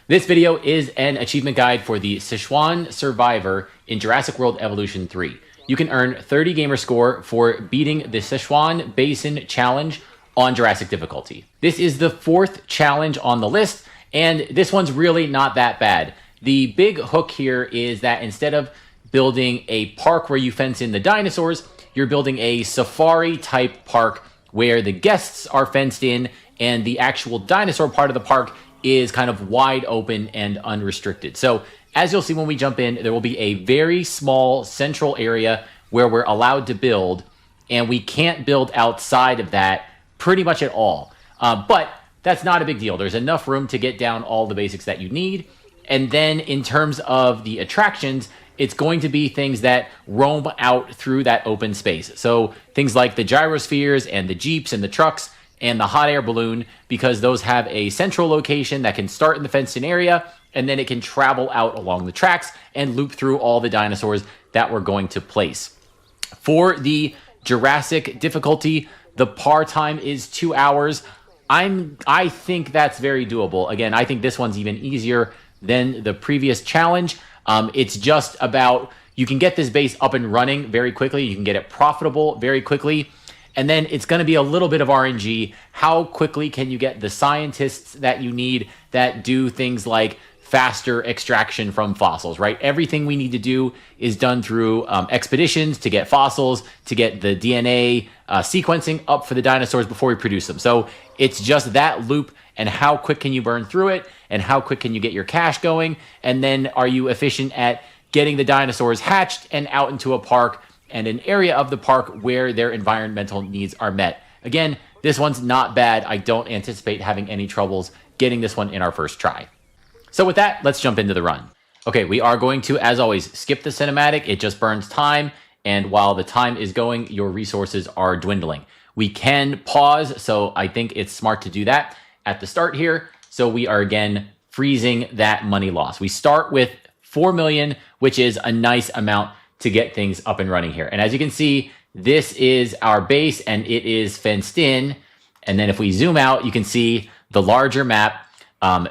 This video is an achievement guide for the Sichuan Survivor in Jurassic World Evolution 3. You can earn 30 gamer score for beating the Sichuan Basin Challenge on Jurassic difficulty. This is the fourth challenge on the list, and this one's really not that bad. The big hook here is that instead of building a park where you fence in the dinosaurs, you're building a safari type park where the guests are fenced in and the actual dinosaur part of the park is kind of wide open and unrestricted. So as you'll see when we jump in, there will be a very small central area where we're allowed to build, and we can't build outside of that pretty much at all. But that's not a big deal. There's enough room to get down all the basics that you need. And then in terms of the attractions, it's going to be things that roam out through that open space. So things like the Gyrospheres and the Jeeps and the trucks and the hot air balloon, because those have a central location that can start in the fenced-in area, and then it can travel out along the tracks and loop through all the dinosaurs that we're going to place. For the Jurassic difficulty, the par time is 2 hours. I think that's very doable. Again, I think this one's even easier than the previous challenge. It's just about, you can get this base up and running very quickly. You can get it profitable very quickly. And then it's going to be a little bit of RNG. How quickly can you get the scientists that you need that do things like faster extraction from fossils, right? Everything we need to do is done through expeditions to get fossils, to get the DNA sequencing up for the dinosaurs before we produce them. So it's just that loop, and how quick can you burn through it, and how quick can you get your cash going, and then are you efficient at getting the dinosaurs hatched and out into a park and an area of the park where their environmental needs are met. Again, this one's not bad. I don't anticipate having any troubles getting this one in our first try. So with that, let's jump into the run. Okay, we are going to, as always, skip the cinematic. It just burns time, and while the time is going, your resources are dwindling. We can pause, so I think it's smart to do that at the start here. So we are, again, freezing that money loss. We start with 4 million, which is a nice amount to get things up and running here. And as you can see, this is our base and it is fenced in. And then if we zoom out, you can see the larger map.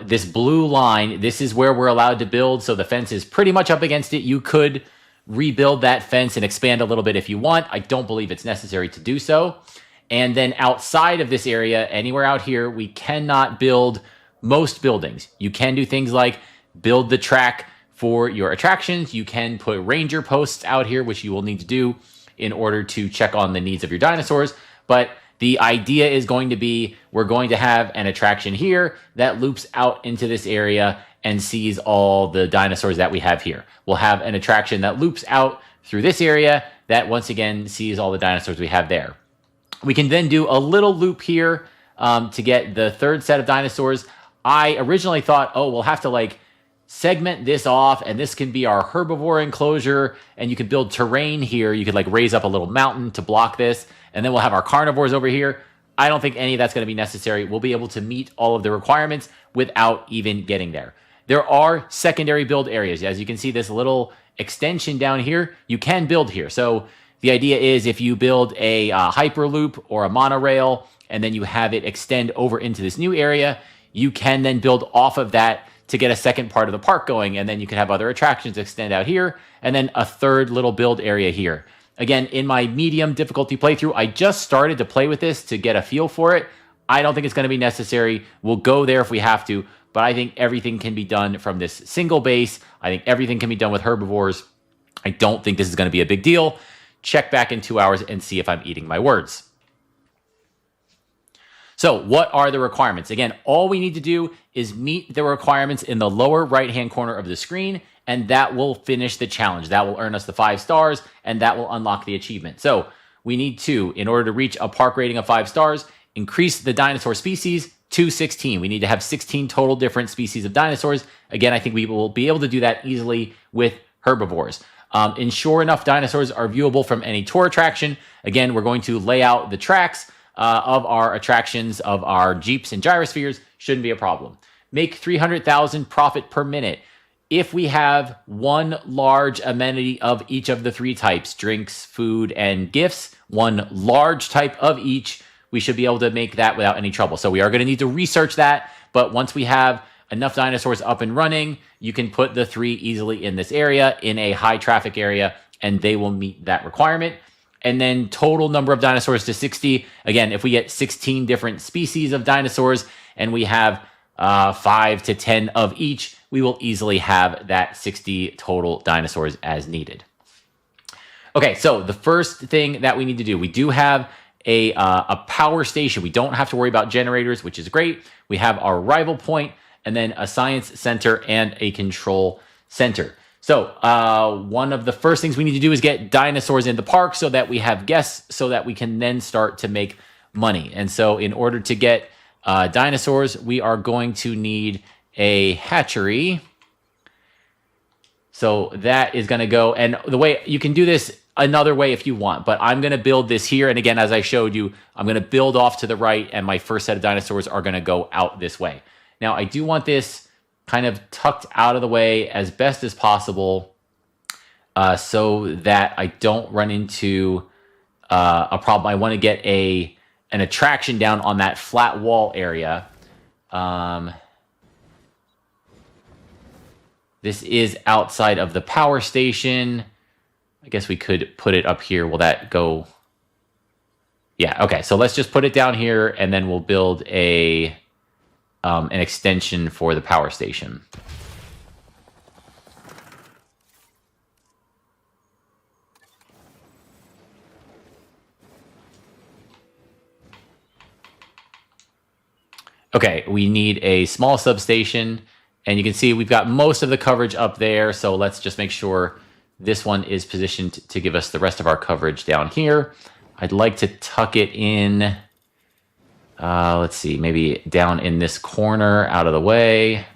This blue line, this is where we're allowed to build. So the fence is pretty much up against it. You could rebuild that fence and expand a little bit if you want. I don't believe it's necessary to do so. And then outside of this area, anywhere out here, we cannot build most buildings. You can do things like build the track for your attractions. You can put ranger posts out here, which you will need to do in order to check on the needs of your dinosaurs. But the idea is going to be, we're going to have an attraction here that loops out into this area and sees all the dinosaurs that we have here. We'll have an attraction that loops out through this area that once again sees all the dinosaurs we have there. We can then do a little loop here to get the third set of dinosaurs. I originally thought, oh, we'll have to segment this off, and this can be our herbivore enclosure, and you can build terrain here. You could raise up a little mountain to block this, and then we'll have our carnivores over here. I don't think any of that's going to be necessary. We'll be able to meet all of the requirements without even getting there. There are secondary build areas. As you can see, this little extension down here, you can build here. So the idea is if you build a hyperloop or a monorail, and then you have it extend over into this new area, you can then build off of that to get a second part of the park going, and then you can have other attractions extend out here, and then a third little build area here. Again, in my medium difficulty playthrough, I just started to play with this to get a feel for it. I don't think it's going to be necessary. We'll go there if we have to, but I think everything can be done from this single base. I think everything can be done with herbivores. I don't think this is going to be a big deal. Check back in 2 hours and see if I'm eating my words. So what are the requirements? Again, all we need to do is meet the requirements in the lower right-hand corner of the screen, and that will finish the challenge. That will earn us the 5 stars, and that will unlock the achievement. So we need to, in order to reach a park rating of 5 stars, increase the dinosaur species to 16. We need to have 16 total different species of dinosaurs. Again, I think we will be able to do that easily with herbivores. Ensure enough dinosaurs are viewable from any tour attraction. Again, we're going to lay out the tracks of our attractions, of our Jeeps and Gyrospheres. Shouldn't be a problem. Make 300,000 profit per minute. If we have one large amenity of each of the 3 types, drinks, food, and gifts, one large type of each, we should be able to make that without any trouble. So we are going to need to research that, but once we have enough dinosaurs up and running, you can put the 3 easily in this area, in a high traffic area, and they will meet that requirement. And then total number of dinosaurs to 60. Again, if we get 16 different species of dinosaurs and we have 5 to 10 of each, we will easily have that 60 total dinosaurs as needed. Okay, so the first thing that we need to do, we do have a power station. We don't have to worry about generators, which is great. We have our arrival point, and then a science center and a control center. So one of the first things we need to do is get dinosaurs in the park so that we have guests, so that we can then start to make money. And so in order to get dinosaurs, we are going to need a hatchery. So that is going to go, and the way you can do this another way if you want, but I'm going to build this here. And again, as I showed you, I'm going to build off to the right, and my first set of dinosaurs are going to go out this way. Now, I do want this kind of tucked out of the way as best as possible so that I don't run into a problem. I want to get an attraction down on that flat wall area. This is outside of the power station. I guess we could put it up here. Will that go? Yeah, okay. So let's just put it down here, and then we'll build an extension for the power station. Okay, we need a small substation, and you can see we've got most of the coverage up there, so let's just make sure this one is positioned to give us the rest of our coverage down here. I'd like to tuck it in, let's see, maybe down in this corner out of the way.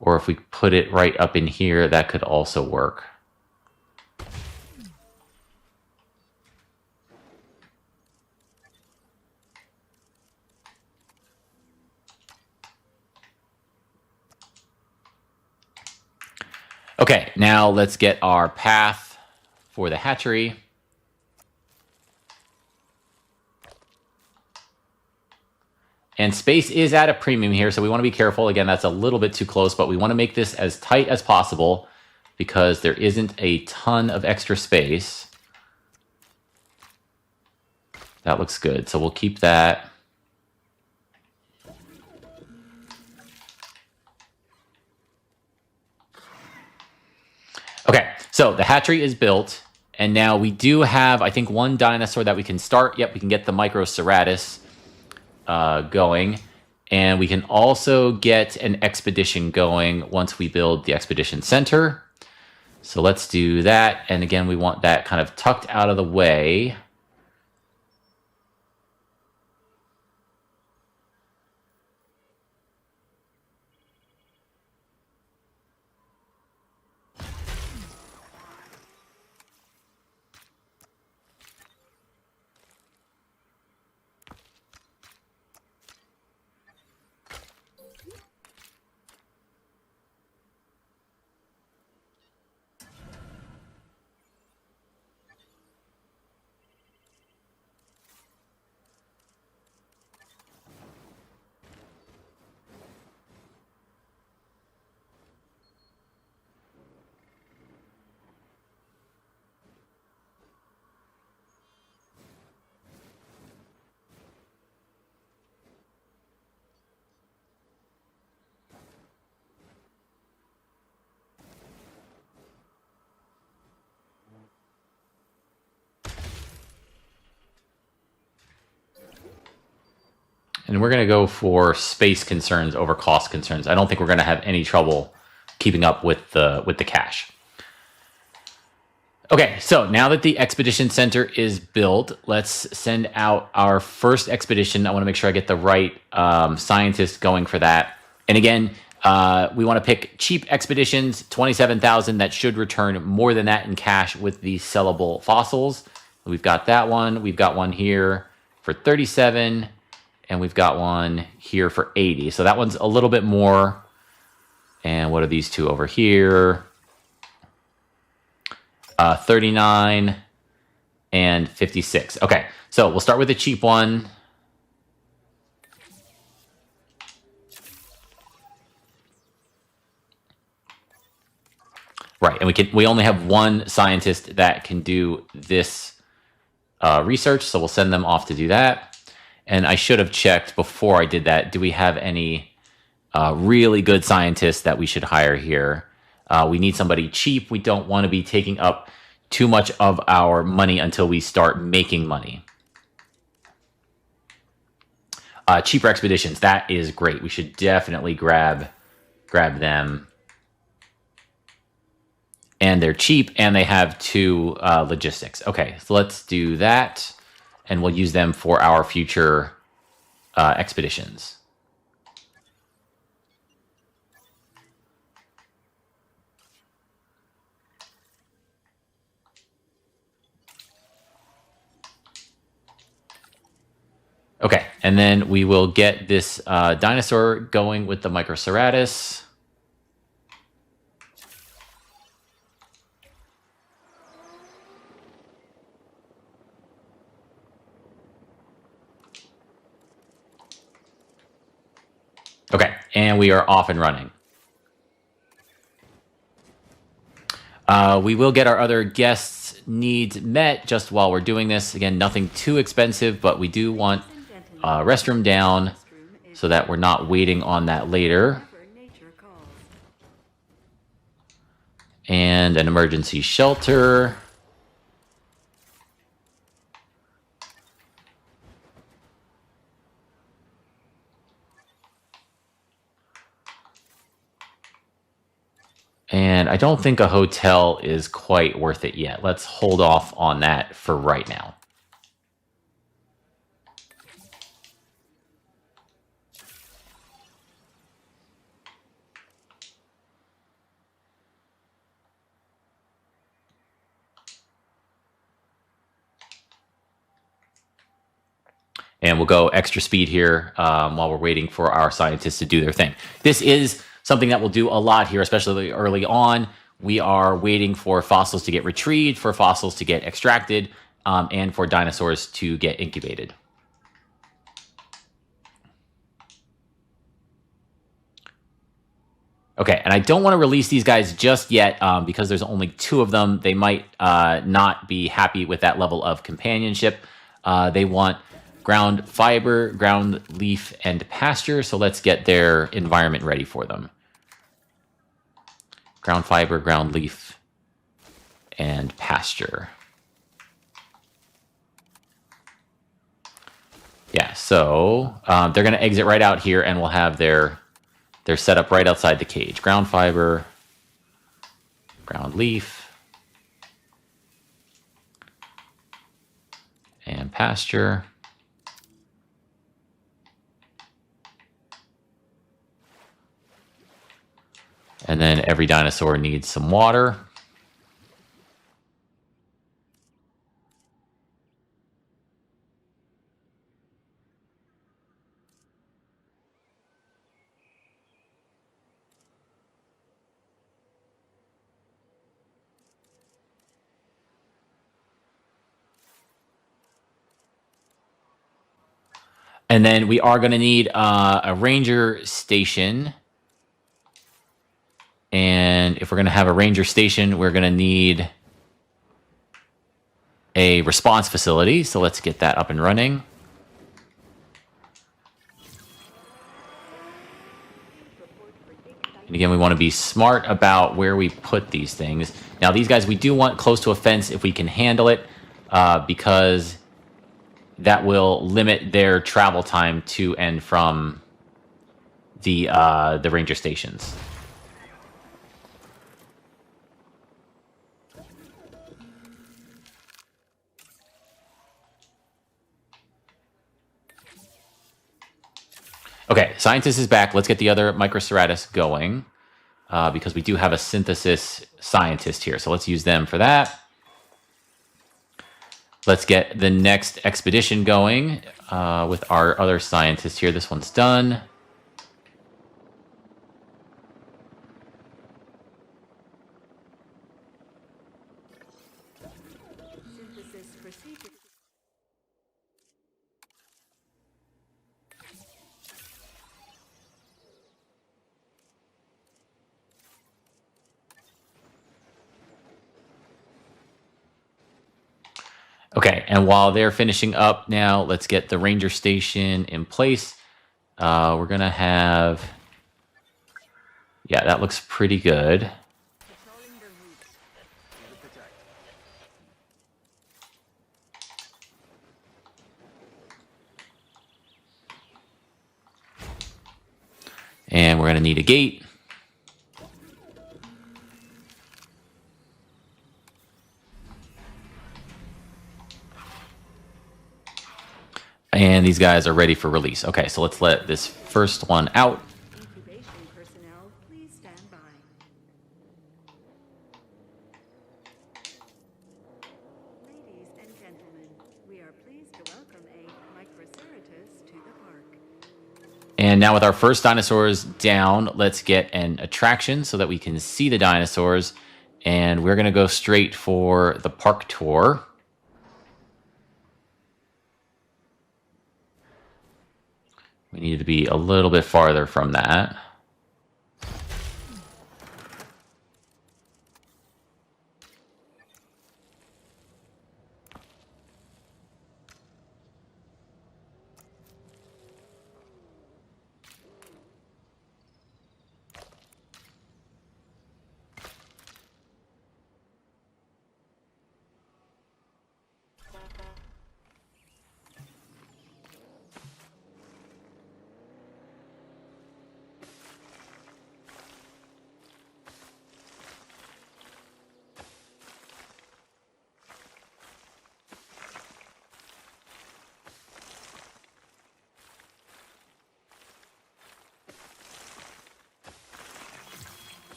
Or if we put it right up in here, that could also work. Okay, now let's get our path for the hatchery. And space is at a premium here, so we want to be careful. Again, that's a little bit too close, but we want to make this as tight as possible because there isn't a ton of extra space. That looks good, so we'll keep that. Okay, so the hatchery is built, and now we do have, I think, one dinosaur that we can start. Yep, we can get the Microceratus going, and we can also get an expedition going once we build the expedition center. So let's do that, and again, we want that kind of tucked out of the way. And we're going to go for space concerns over cost concerns. I don't think we're going to have any trouble keeping up with the cache. Okay, so now that the expedition center is built, let's send out our first expedition. I want to make sure I get the right scientists going for that. And again, we want to pick cheap expeditions, 27,000. That should return more than that in cash with the sellable fossils. We've got that one. We've got one here for 37. And we've got one here for 80. So that one's a little bit more. And what are these two over here? 39 and 56. Okay, so we'll start with the cheap one. Right, and we only have one scientist that can do this research, so we'll send them off to do that. And I should have checked before I did that. Do we have any really good scientists that we should hire here? We need somebody cheap. We don't want to be taking up too much of our money until we start making money. Cheaper expeditions, that is great. We should definitely grab them. And they're cheap, and they have 2 logistics. Okay, so let's do that, and we'll use them for our future expeditions. Okay, and then we will get this dinosaur going with the Microceratus. Okay, and we are off and running. We will get our other guests' needs met just while we're doing this. Again, nothing too expensive, but we do want restroom down so that we're not waiting on that later. And an emergency shelter. And I don't think a hotel is quite worth it yet. Let's hold off on that for right now. And we'll go extra speed here while we're waiting for our scientists to do their thing. This is something that we'll do a lot here, especially early on. We are waiting for fossils to get retrieved, for fossils to get extracted, and for dinosaurs to get incubated. Okay, and I don't want to release these guys just yet because there's only 2 of them. They might not be happy with that level of companionship. They want ground fiber, ground leaf, and pasture. So let's get their environment ready for them. Ground fiber, ground leaf, and pasture. Yeah, so they're going to exit right out here, and we'll have their setup right outside the cage. Ground fiber, ground leaf, and pasture. And then every dinosaur needs some water. And then we are going to need a ranger station. And if we're going to have a ranger station, we're going to need a response facility. So let's get that up and running. And again, we want to be smart about where we put these things. Now, these guys, we do want close to a fence if we can handle it, because that will limit their travel time to and from the ranger stations. Okay, scientist is back. Let's get the other Microceratus going, because we do have a synthesis scientist here. So let's use them for that. Let's get the next expedition going with our other scientist here. This one's done. Okay, and while they're finishing up now, let's get the ranger station in place. We're going to have... Yeah, that looks pretty good. And we're going to need a gate. And these guys are ready for release. Okay, so let's let this first one out. Incubation personnel, please stand by. Ladies and gentlemen, we are pleased to welcome a Microceratus to the park. And now with our first dinosaurs down, let's get an attraction so that we can see the dinosaurs. And we're going to go straight for the park tour. We need to be a little bit farther from that.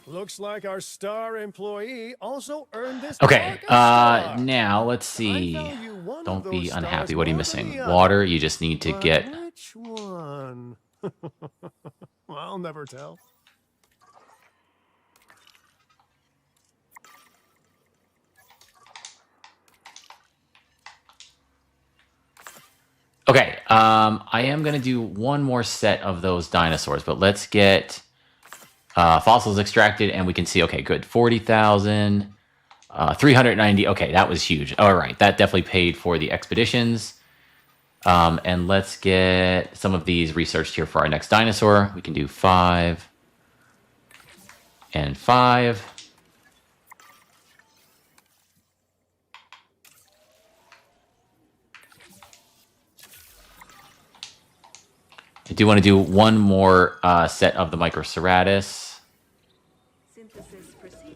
Looks like our star employee also earned this. Okay, star. now let's I see. value one of Don't be those unhappy. stars What are you more than missing? the other. Water. You just need to But get... which one? I'll never tell. Okay, I am going to do one more set of those dinosaurs, but let's get fossils extracted, and we can see, okay, good, 40,000, 390, okay, that was huge. All right, that definitely paid for the expeditions. And let's get some of these researched here for our next dinosaur. We can do 5 and 5. I do want to do one more set of the Microceratus. Synthesis procedure.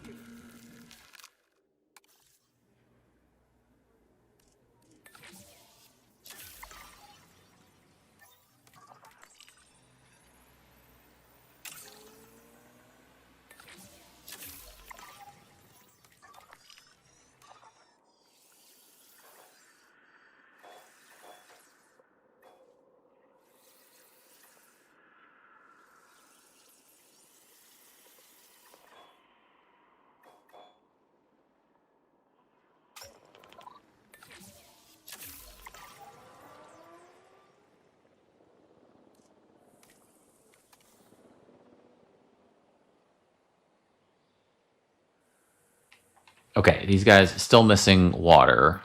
Okay, these guys still missing water.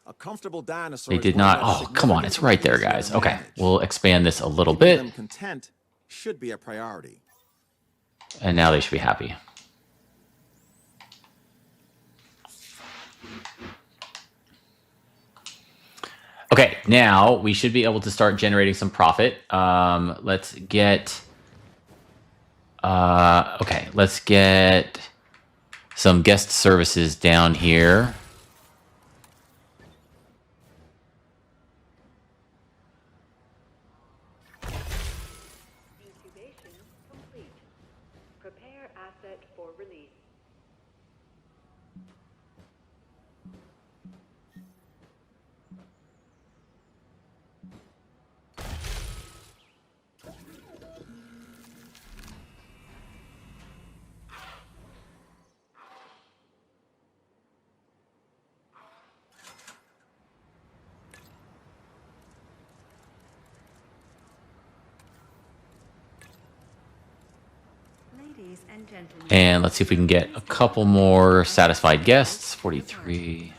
A comfortable dinosaur. They did not... Oh, come on, it's right there, guys. Okay, we'll expand this a little bit. Them content should be a priority. And now they should be happy. Okay, now we should be able to start generating some profit. Let's get... okay, let's get some guest services down here. Incubation complete. Prepare asset for release. Ladies and gentlemen. And let's see if we can get a couple more satisfied guests. 43.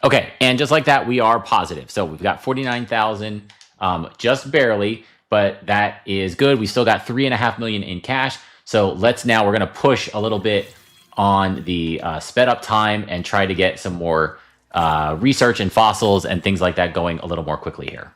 Okay, and just like that, we are positive. So we've got 49,000, just barely, but that is good. We still got 3.5 million in cash. So we're going to push a little bit on the sped up time and try to get some more research and fossils and things like that going a little more quickly here.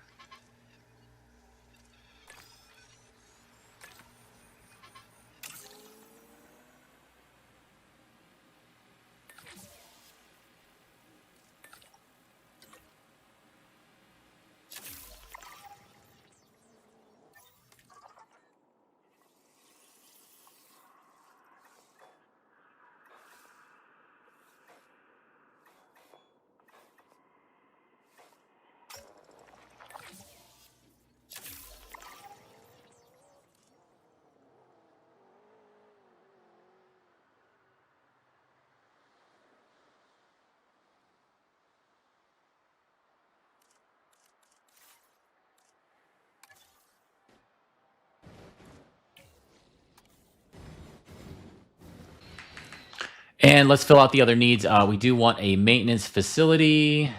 And let's fill out the other needs. We do want a maintenance facility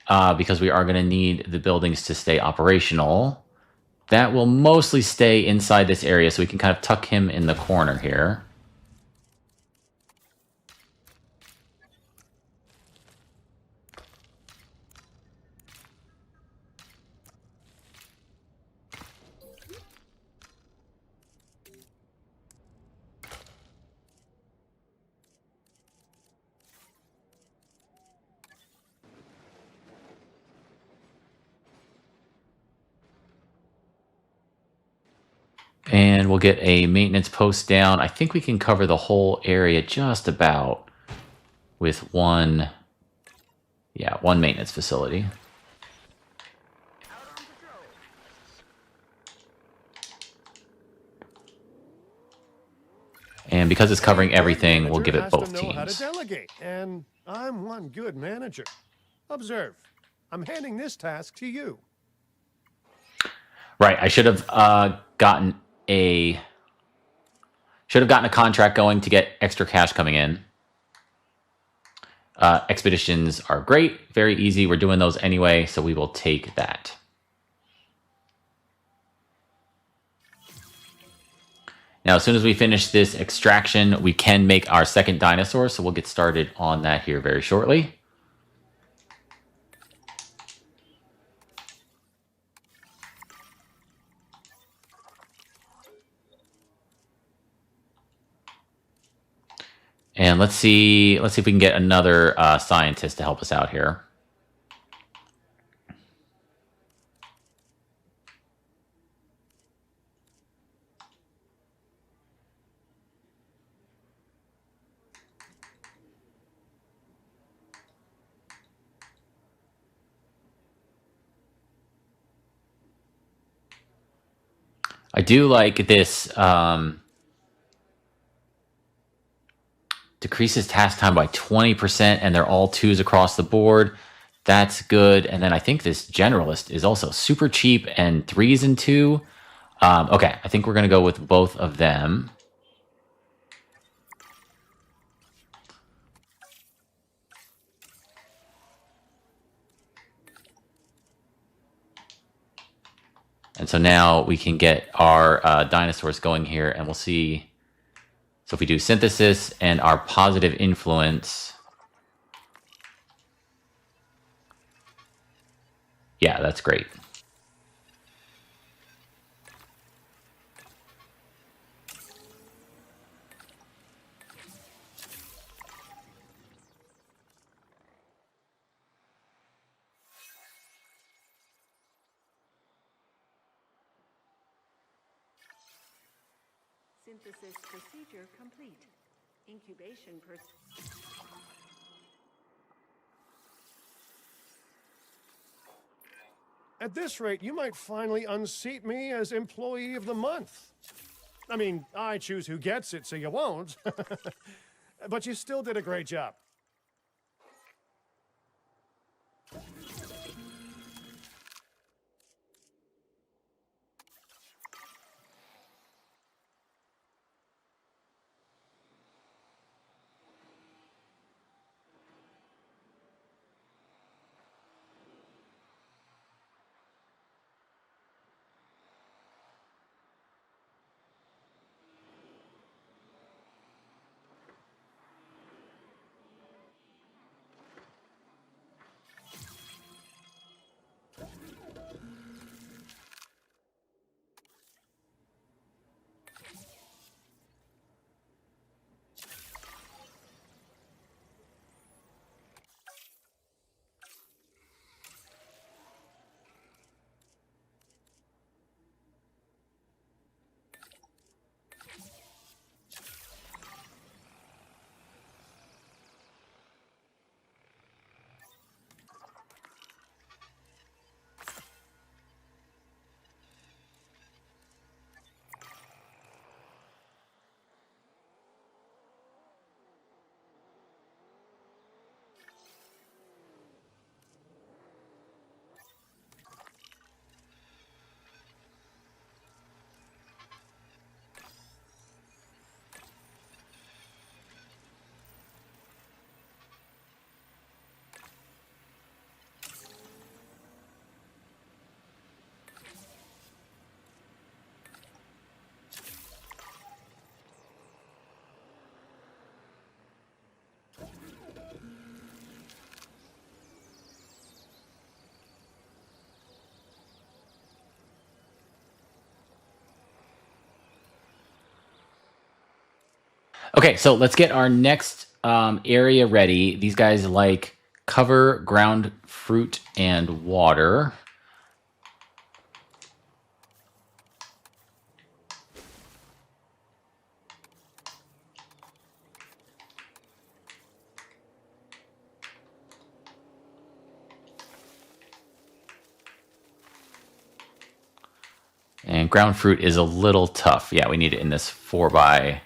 because we are going to need the buildings to stay operational. That will mostly stay inside this area, so we can kind of tuck him in the corner here. And we'll get a maintenance post down. I think we can cover the whole area just about with one maintenance facility. And because it's covering everything, we'll give it both Know how to teams. delegate, and I'm one good manager. Observe. I'm handing this task to you. Right, I should have gotten a contract going to get extra cash coming in. Expeditions are great, very easy. We're doing those anyway, so we will take that. Now, as soon as we finish this extraction, we can make our second dinosaur, so we'll get started on that here very shortly. And let's see if we can get another scientist to help us out here. I do like this decreases task time by 20%, and they're all 2s across the board. That's good. And then I think this generalist is also super cheap and 3s and 2. Okay, I think we're going to go with both of them. And so now we can get our dinosaurs going here, and we'll see. So if we do synthesis and our positive influence, yeah, that's great. Synthesis procedure complete. Incubation At this rate, you might finally unseat me as Employee of the Month. I mean, I choose who gets it, so you won't. But you still did a great job. Okay, so let's get our next area ready. These guys like cover, ground fruit, and water. And ground fruit is a little tough. Yeah, we need it in this 4x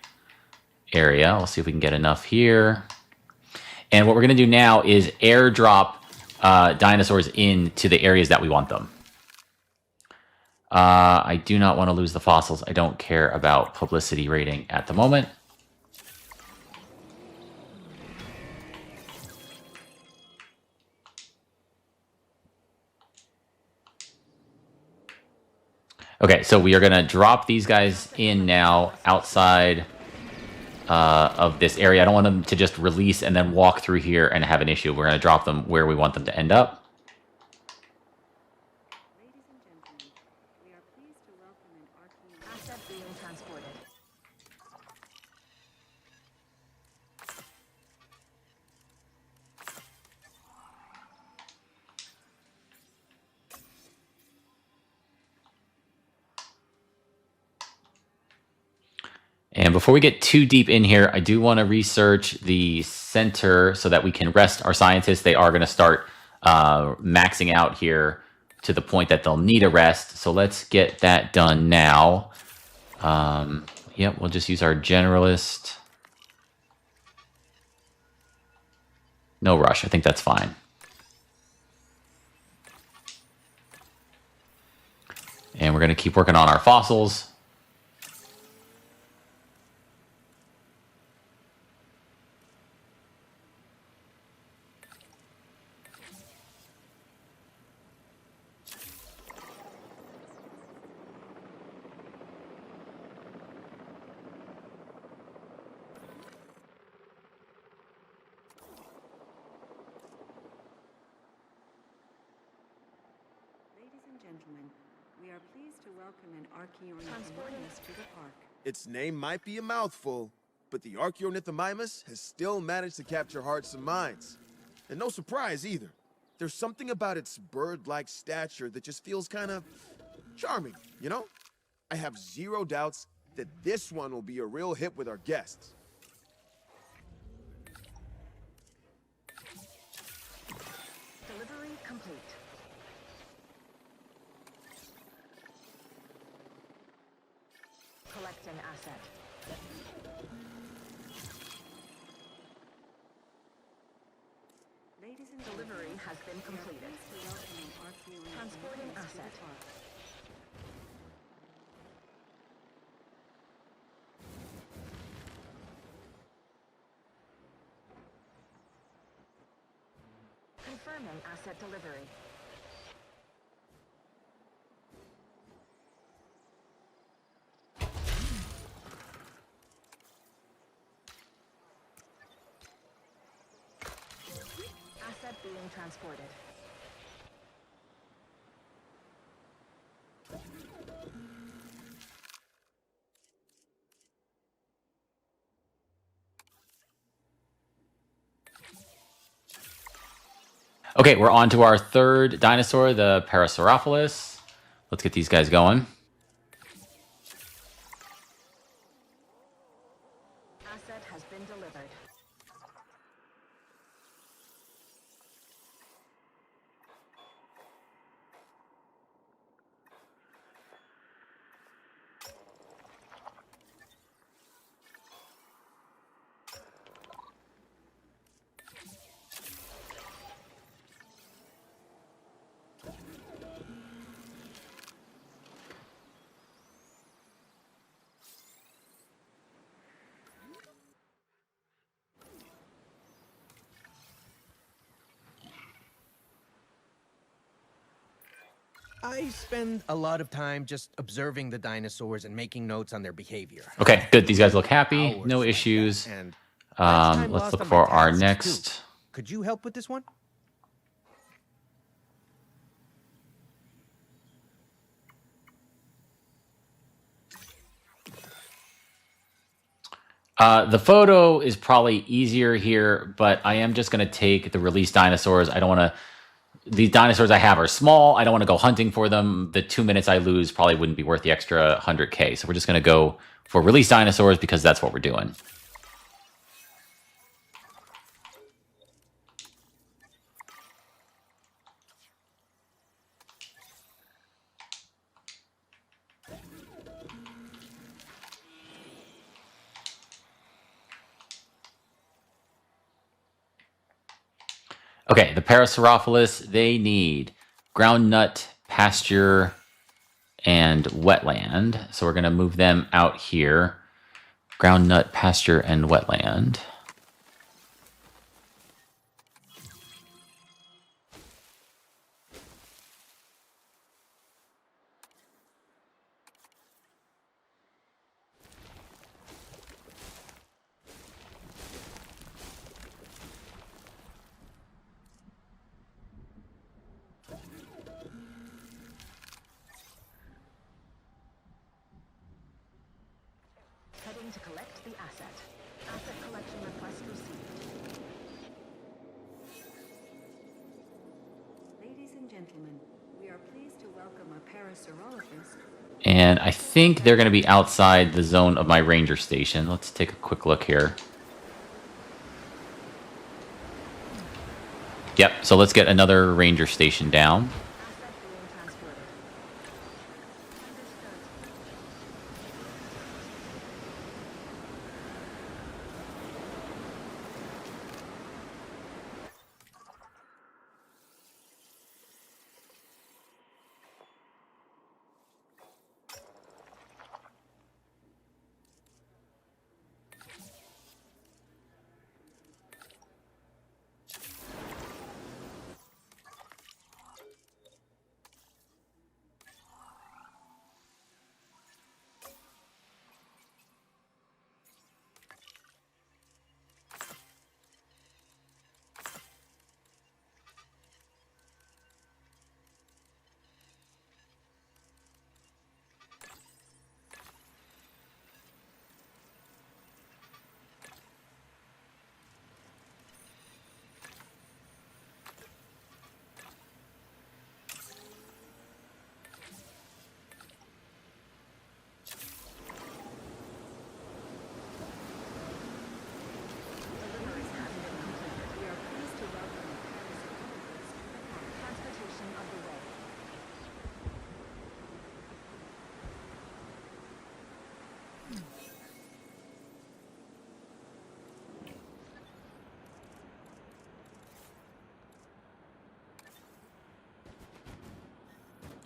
area. We'll see if we can get enough here. And what we're going to do now is airdrop dinosaurs into the areas that we want them. I do not want to lose the fossils. I don't care about publicity rating at the moment. Okay, so we are going to drop these guys in now outside of this area. I don't want them to just release and then walk through here and have an issue. We're going to drop them where we want them to end up. Ladies and gentlemen, we are pleased to welcome an Archean asset being transported. And before we get too deep in here, I do want to research the center so that we can rest our scientists. They are going to start maxing out here to the point that they'll need a rest. So let's get that done now. Yep, we'll just use our generalist. No rush. I think that's fine. And we're going to keep working on our fossils. Ladies and gentlemen, we are pleased to welcome an Archean to the park. Its name might be a mouthful, but the Archaeornithomimus has still managed to capture hearts and minds. And no surprise either. There's something about its bird-like stature that just feels kind of charming, you know? I have zero doubts that this one will be a real hit with our guests. Delivery complete. Collecting asset. Ladies and Delivery has been completed. Transporting asset. Confirming asset delivery. Asset being transported. Okay, we're on to our third dinosaur, the Parasaurophilis. Let's get these guys going. Asset has been delivered. I spend a lot of time just observing the dinosaurs and making notes on their behavior. Okay, good. These guys look happy. Hours No like that, issues. and less time Let's lost look on my for our tasks, next. too. Could you help with this one? The photo is probably easier here, but I am just going to take the released dinosaurs. I don't want to. These dinosaurs I have are small. I don't want to go hunting for them. The 2 minutes I lose probably wouldn't be worth the extra 100K. So we're just going to go for released dinosaurs because that's what we're doing. Okay, the Parasaurophilis, they need ground nut, pasture, and wetland. So we're going to move them out here. Ground nut, pasture, and wetland. Heading to collect the asset. Asset collection request received. Ladies and gentlemen, we are pleased to welcome a Parasaurophilis. And I think they're going to be outside the zone of my ranger station. Let's take a quick look here. Yep, so let's get another ranger station down. Asset being transported. Understood.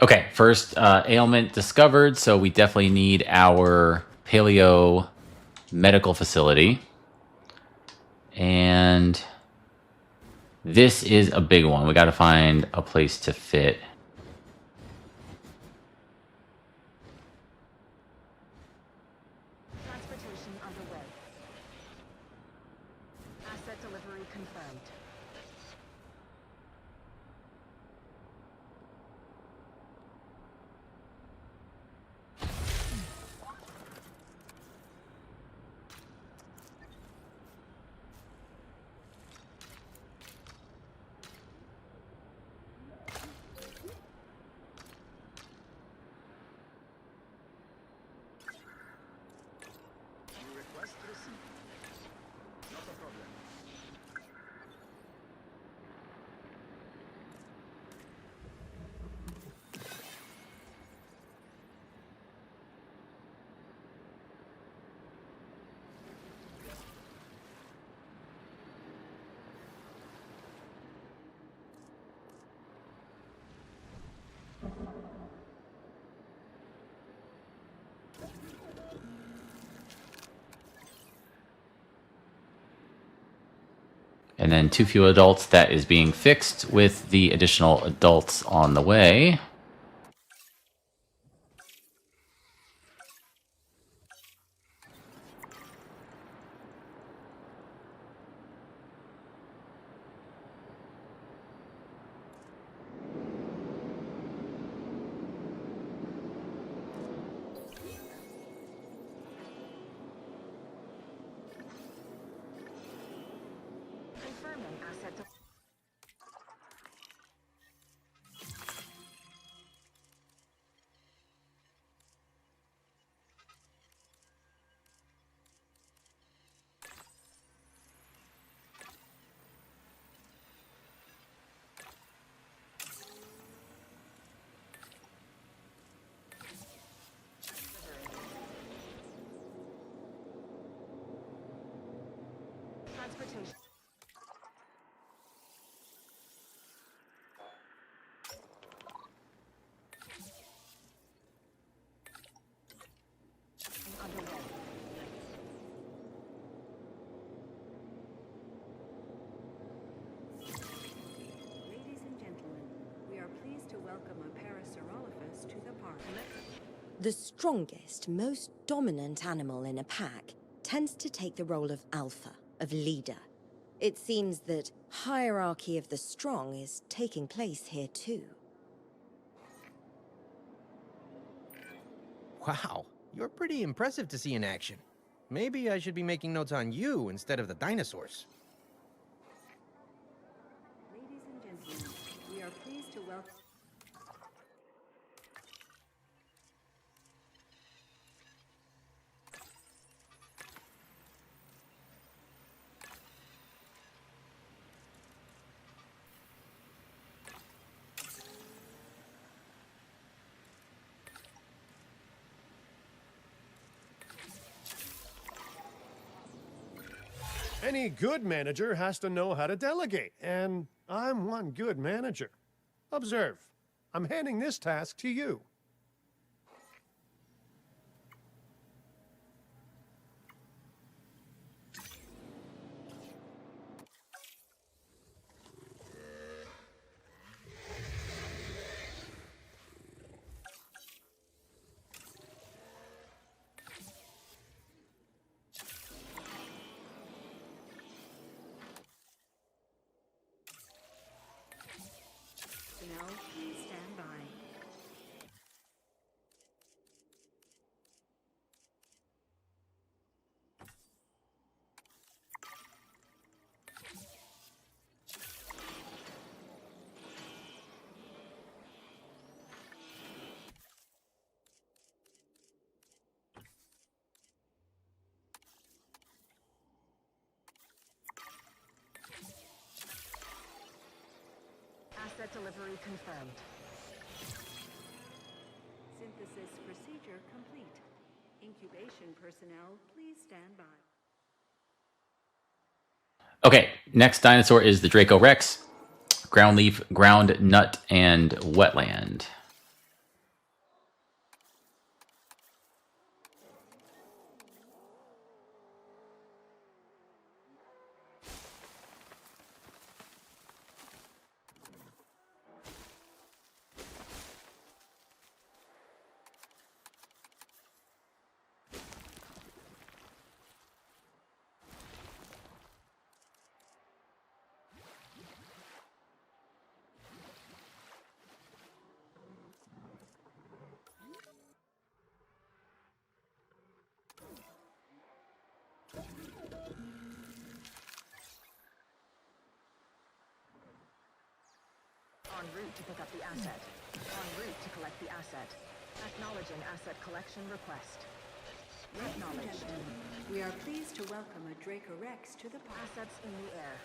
Okay, first ailment discovered, so we definitely need our paleo medical facility. And this is a big one. We got to find a place to fit. Transportation underway. Asset delivery confirmed. And then too few adults. That is being fixed with the additional adults on the way. Confirming asset. Transportation. Underway. Ladies and gentlemen, we are pleased to welcome a Parasaurolophus to the park. The strongest, most dominant animal in a pack tends to take the role of alpha, of leader. It seems that hierarchy of the strong is taking place here too. Wow, you're pretty impressive to see in action. Maybe I should be making notes on you instead of the dinosaurs. Ladies and gentlemen, we are pleased to welcome. Any good manager has to know how to delegate, and I'm one good manager. Observe. I'm handing this task to you. Personnel, please stand by. Asset delivery confirmed. Synthesis procedure complete. Incubation personnel, please stand by. Okay, next dinosaur is the Draco Rex. Ground leaf, ground nut, and wetland. En route to pick up the asset. En route to collect the asset. Acknowledging asset collection request. Ladies and Acknowledged. gentlemen, we are pleased to welcome a Draco Rex to the park. Assets in the air.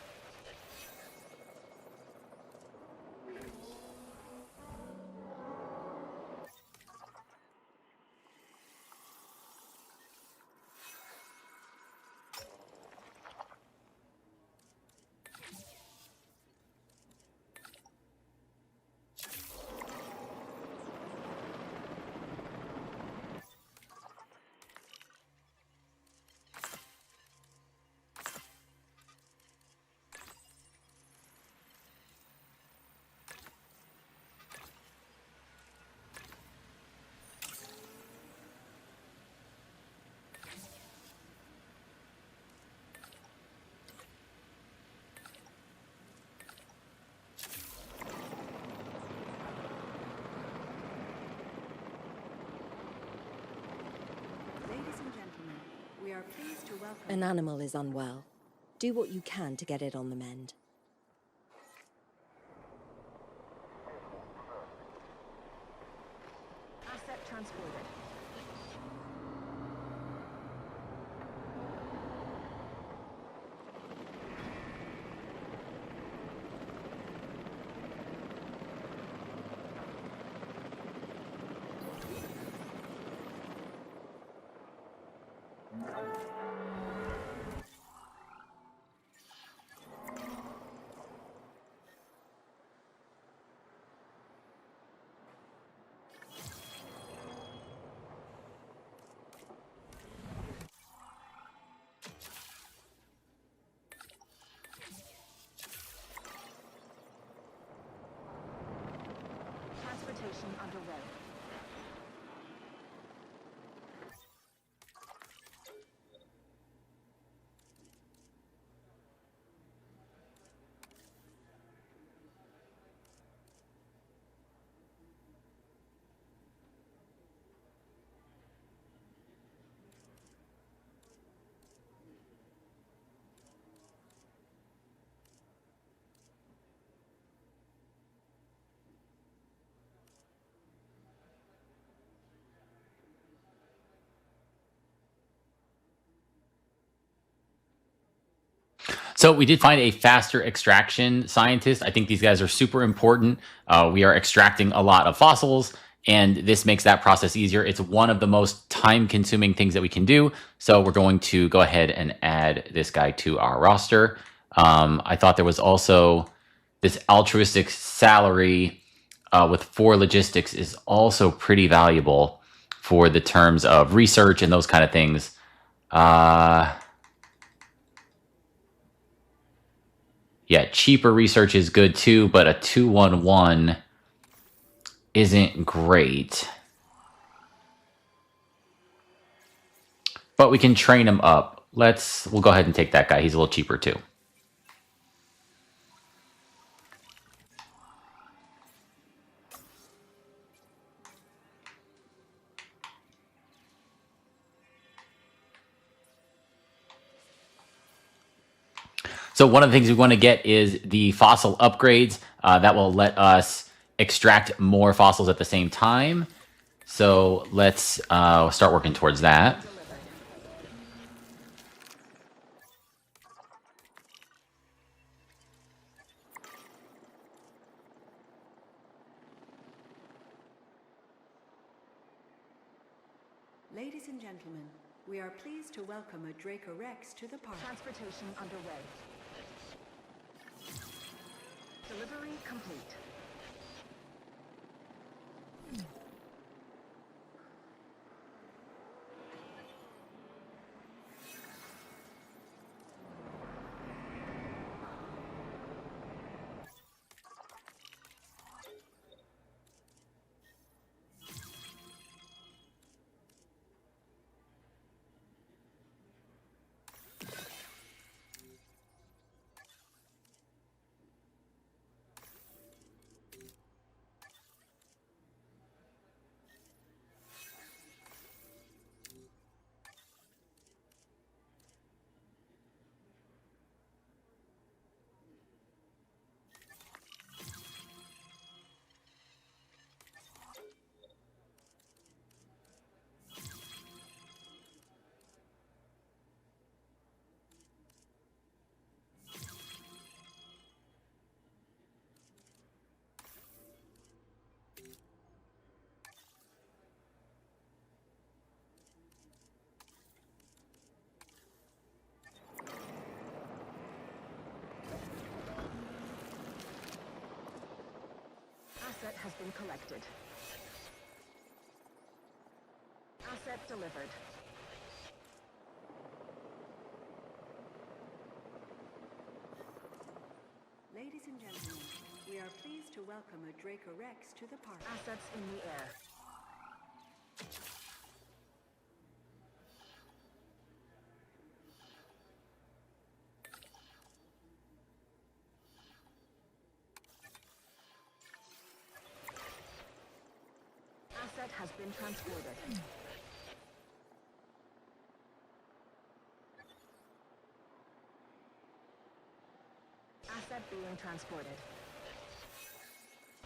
Ladies and gentlemen, we are pleased to welcome. An animal is unwell. Do what you can to get it on the mend. Asset transported. Transportation underway. So we did find a faster extraction scientist. I think these guys are super important. We are extracting a lot of fossils, and this makes that process easier. It's one of the most time-consuming things that we can do. So we're going to go ahead and add this guy to our roster. I thought there was also this altruistic salary with 4 logistics is also pretty valuable for the terms of research and those kind of things. Yeah, cheaper research is good too, but a 211 isn't great. But we can train him up. We'll go ahead and take that guy. He's a little cheaper too. So one of the things we want to get is the fossil upgrades that will let us extract more fossils at the same time. So let's start working towards that. Ladies and gentlemen, we are pleased to welcome a Draco Rex to the park. Transportation underway. Delivery complete. Asset has been collected. Asset delivered. Ladies and gentlemen, we are pleased to welcome a Draco Rex to the park. Assets in the air. Asset has been transported. Asset being transported.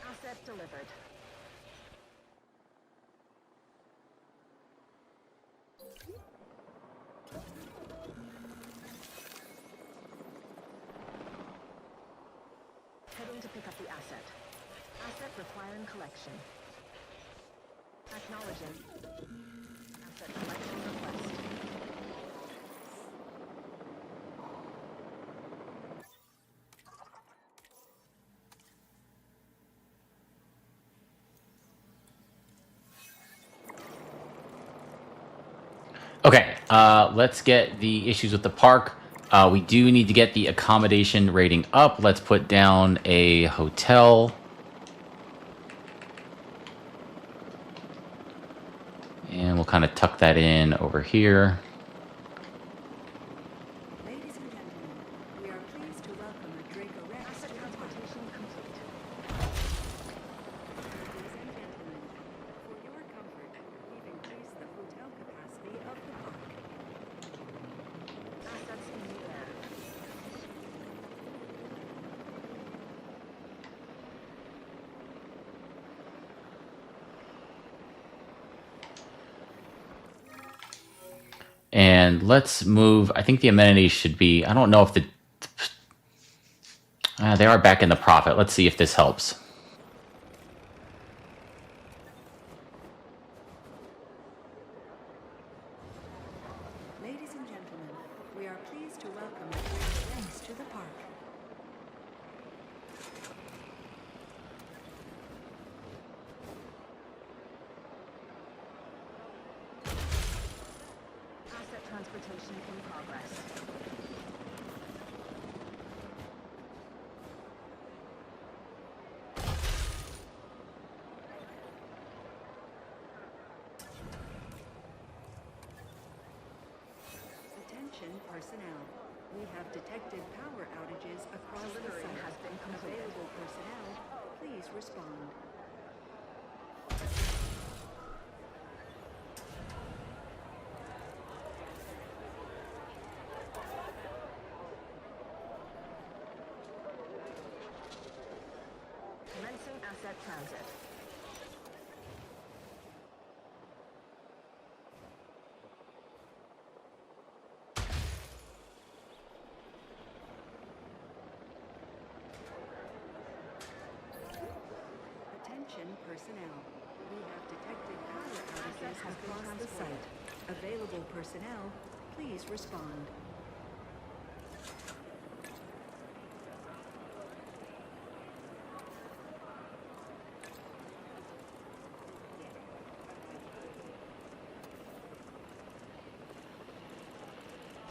Asset delivered. Heading to pick up the asset. Asset requiring collection. Acknowledging. Asset collection request. Okay, let's get the issues with the park. We do need to get the accommodation rating up. Let's put down a hotel. And we'll kind of tuck that in over here. Ladies and gentlemen, we are pleased to welcome a Draco Rex Asset to the park. transportation complete. Ladies and gentlemen, for your comfort, we've increased the hotel capacity of the park. Assets in the air. And let's move. I think the amenities should be. I don't know if they are back in the profit. Let's see if this helps. Ladies and gentlemen, we are pleased to welcome a Draco Rex to the park. Asset transportation in progress. Attention personnel. We have detected power outages across the Delivery site. has been completed. Available personnel, please respond. Commencing asset transit. Attention personnel. We have detected power outages has been across the transported. site. Available personnel, please respond.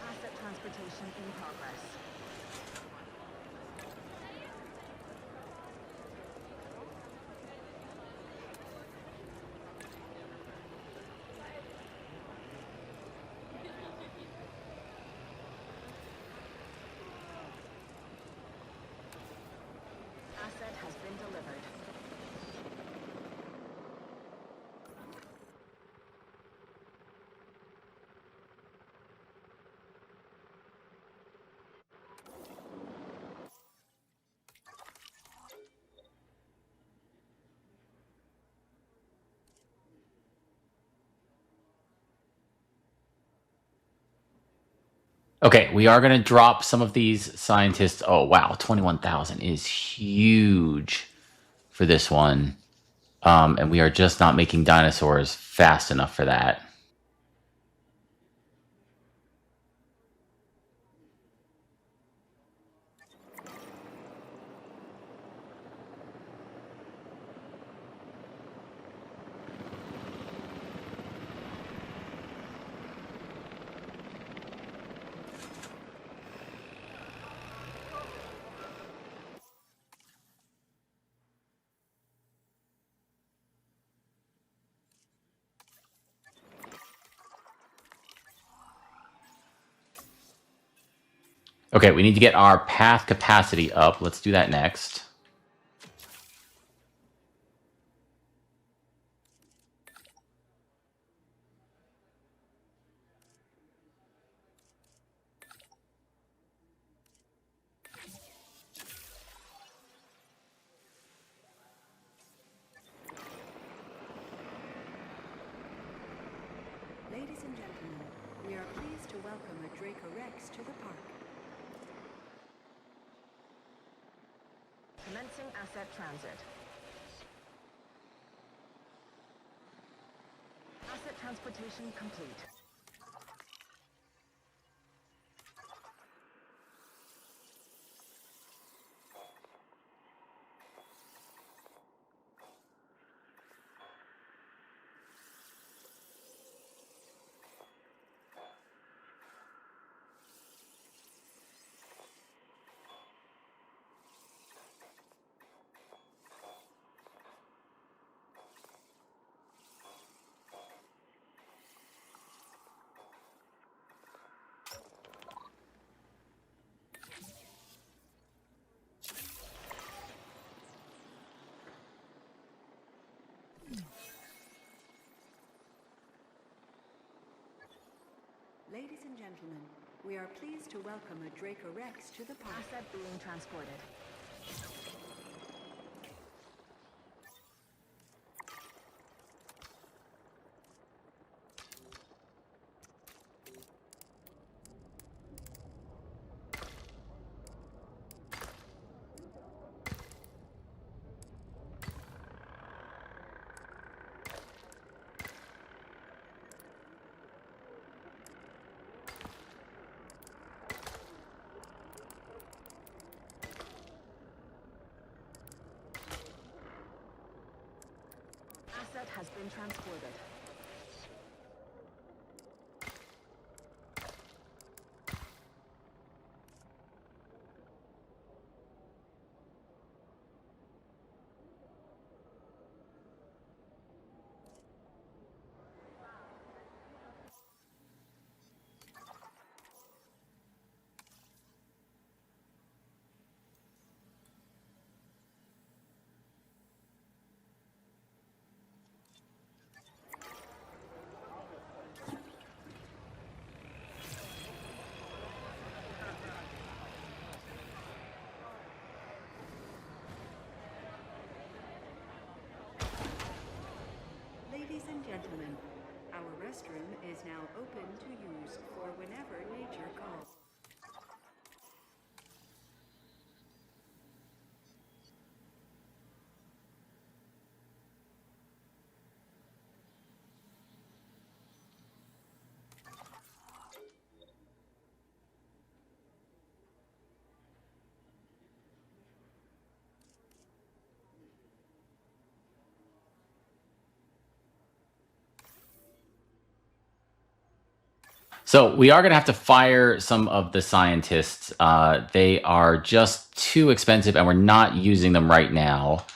Asset transportation in progress. Asset has been delivered. Okay, we are going to drop some of these scientists. Oh, wow. 21,000 is huge for this one. And we are just not making dinosaurs fast enough for that. Okay, we need to get our path capacity up. Let's do that next. Ladies and gentlemen, we are pleased to welcome a Dracorex to the park. Commencing asset transit. Asset transportation complete. Ladies and gentlemen, we are pleased to welcome a Dracorex to the park. Asset being transported. Asset has been transported. Ladies and gentlemen, our restroom is now open to use for whenever nature calls. So we are going to have to fire some of the scientists. They are just too expensive, and we're not using them right now.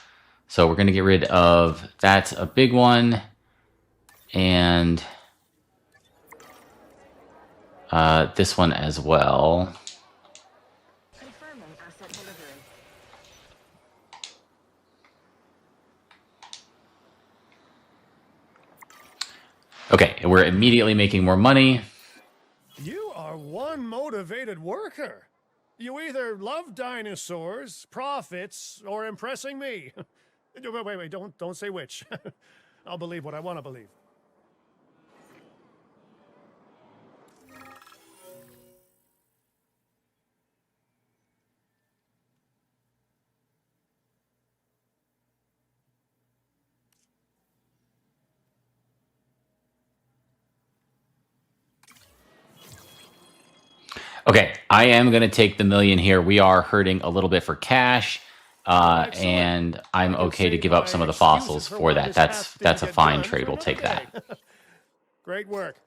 So we're going to get rid of, that's a big one. And this one as well. Confirming asset delivery. Okay, we're immediately making more money. You are one motivated worker. You either love dinosaurs, profits, or impressing me. Wait, don't say which. I'll believe what I want to believe. Okay, I am going to take the million here. We are hurting a little bit for cash, Excellent. and I'm I can okay to save give up my some of the excuses fossils for for why that. this That's path that's a didn't get fine done trade. for We'll take another that. day. Great work.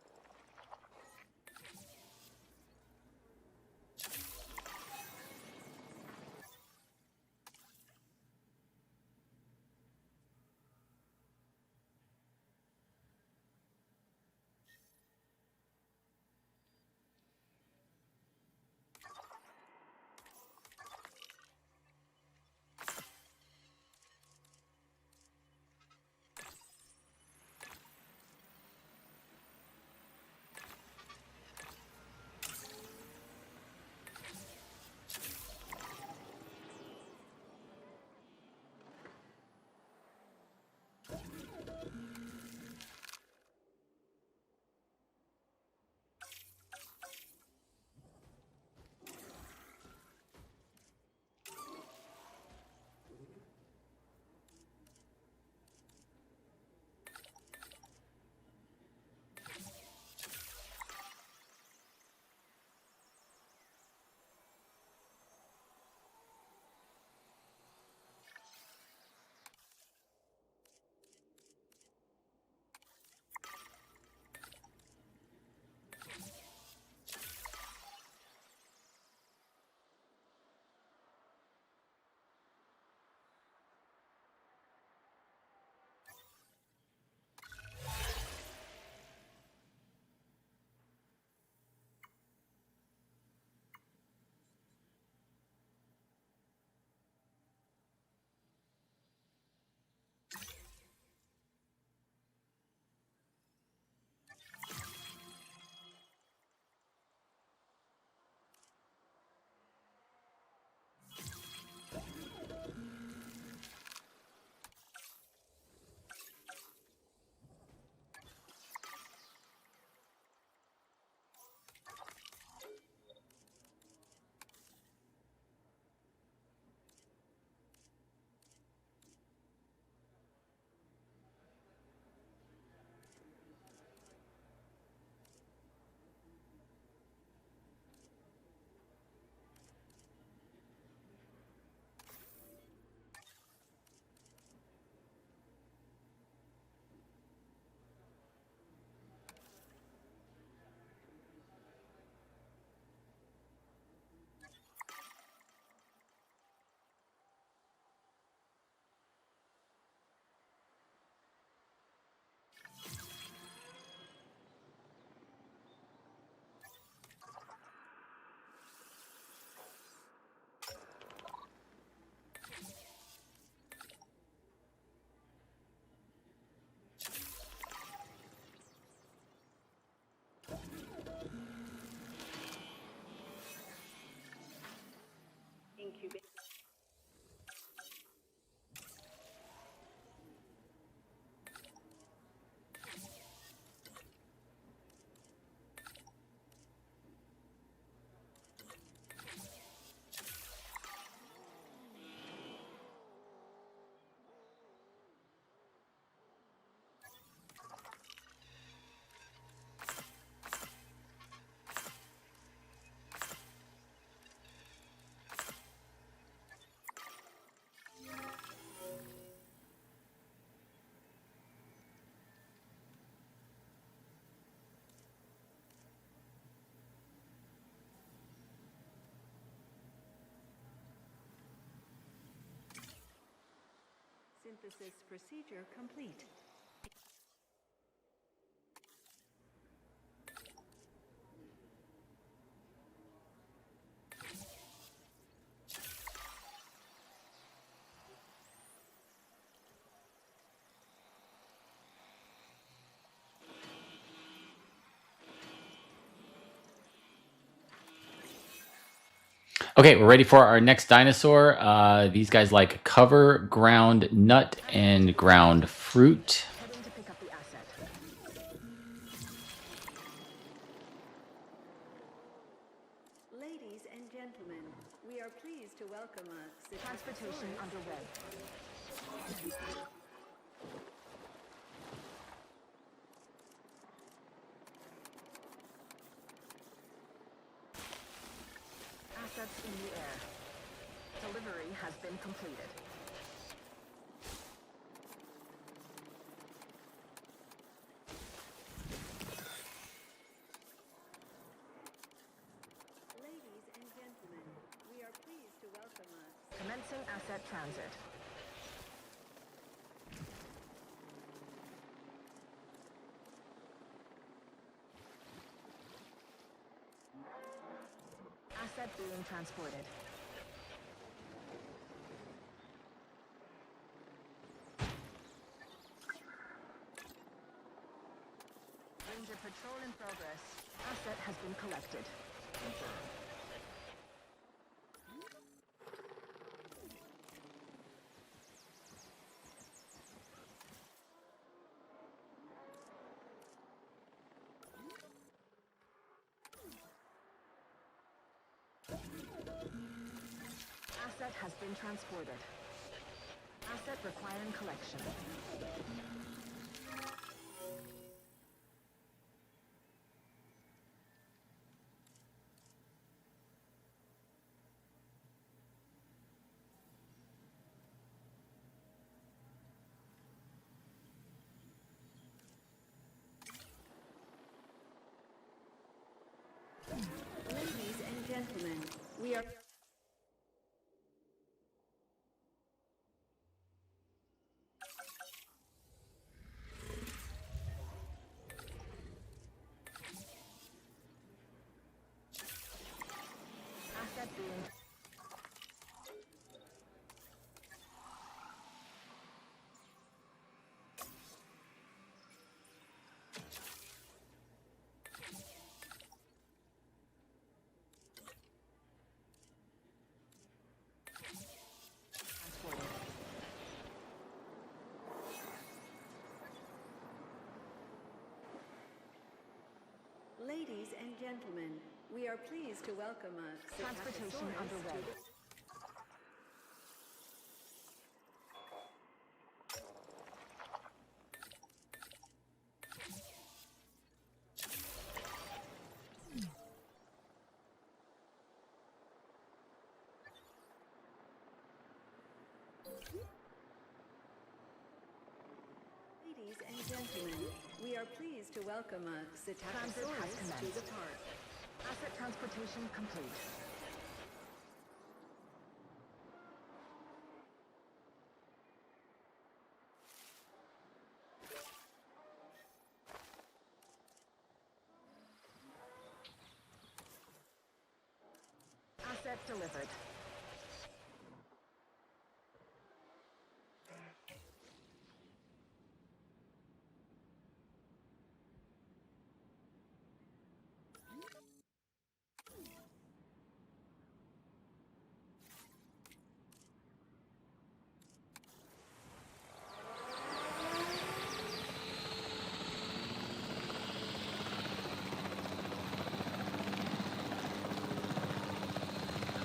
Synthesis procedure complete. Okay, we're ready for our next dinosaur. These guys like cover, ground nut, and ground fruit. Heading to pick up the asset. Ladies and gentlemen, we are pleased to welcome a Transportation underway. Assets in the air. Delivery has been completed. Ladies and gentlemen, we are pleased to welcome a Commencing asset transit. Asset being transported. Ranger patrol in progress. Asset has been collected. Asset has been transported. Asset requiring collection. Ladies and gentlemen, we are Asset being transported. Ladies and gentlemen, we are pleased to welcome a Transportation underway. Ladies and gentlemen, we are pleased to welcome a Transit has to commenced. the park. Asset transportation complete. Asset delivered.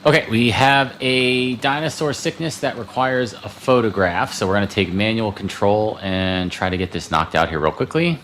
Okay, we have a dinosaur sickness that requires a photograph. So we're going to take manual control and try to get this knocked out here real quickly.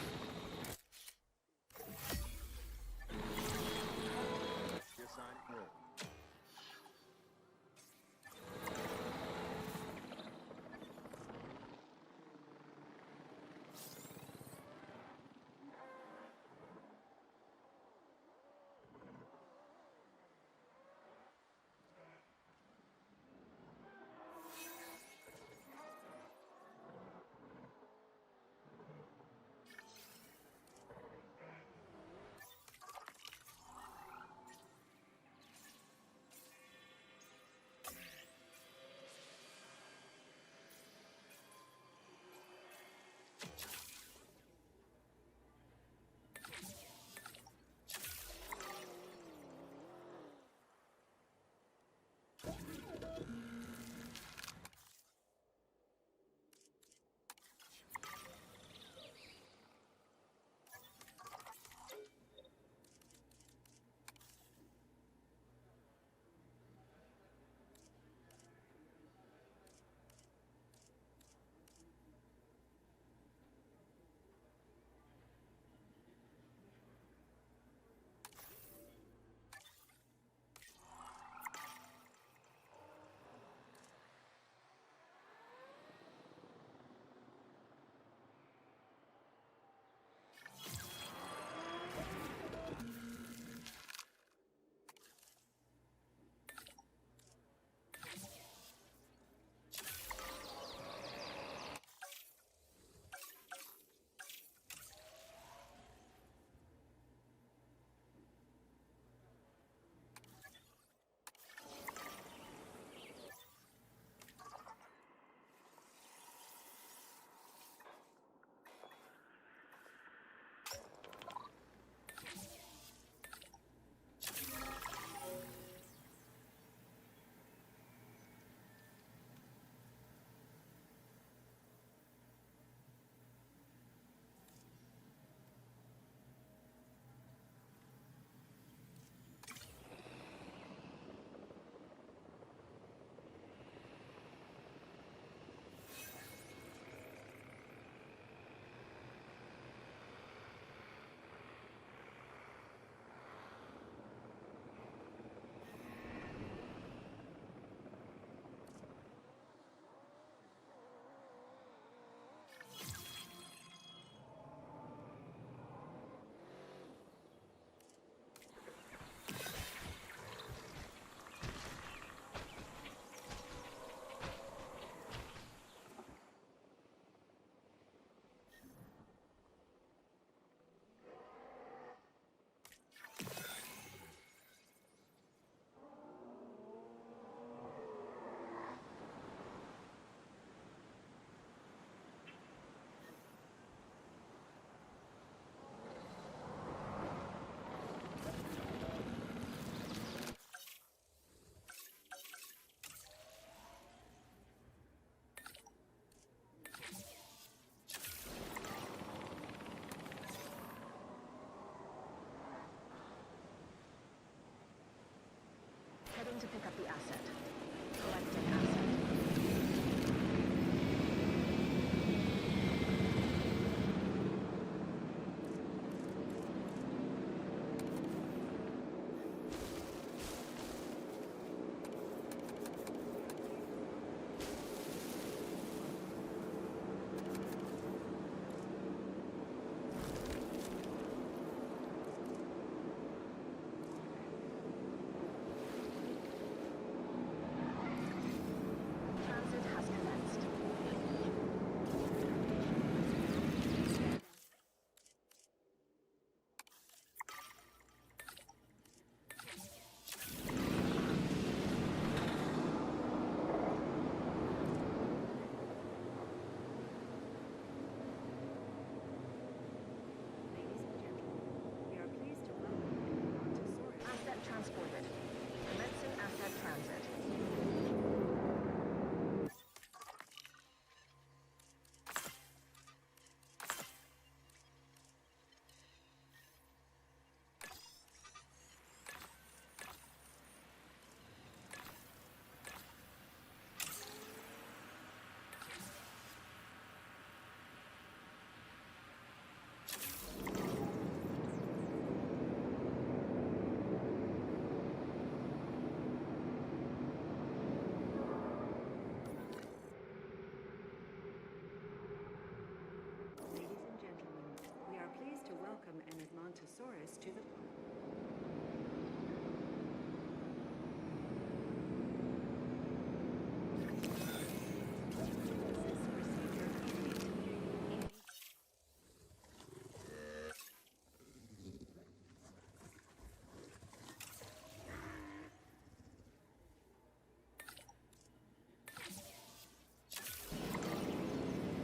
Brontosaurus to the park.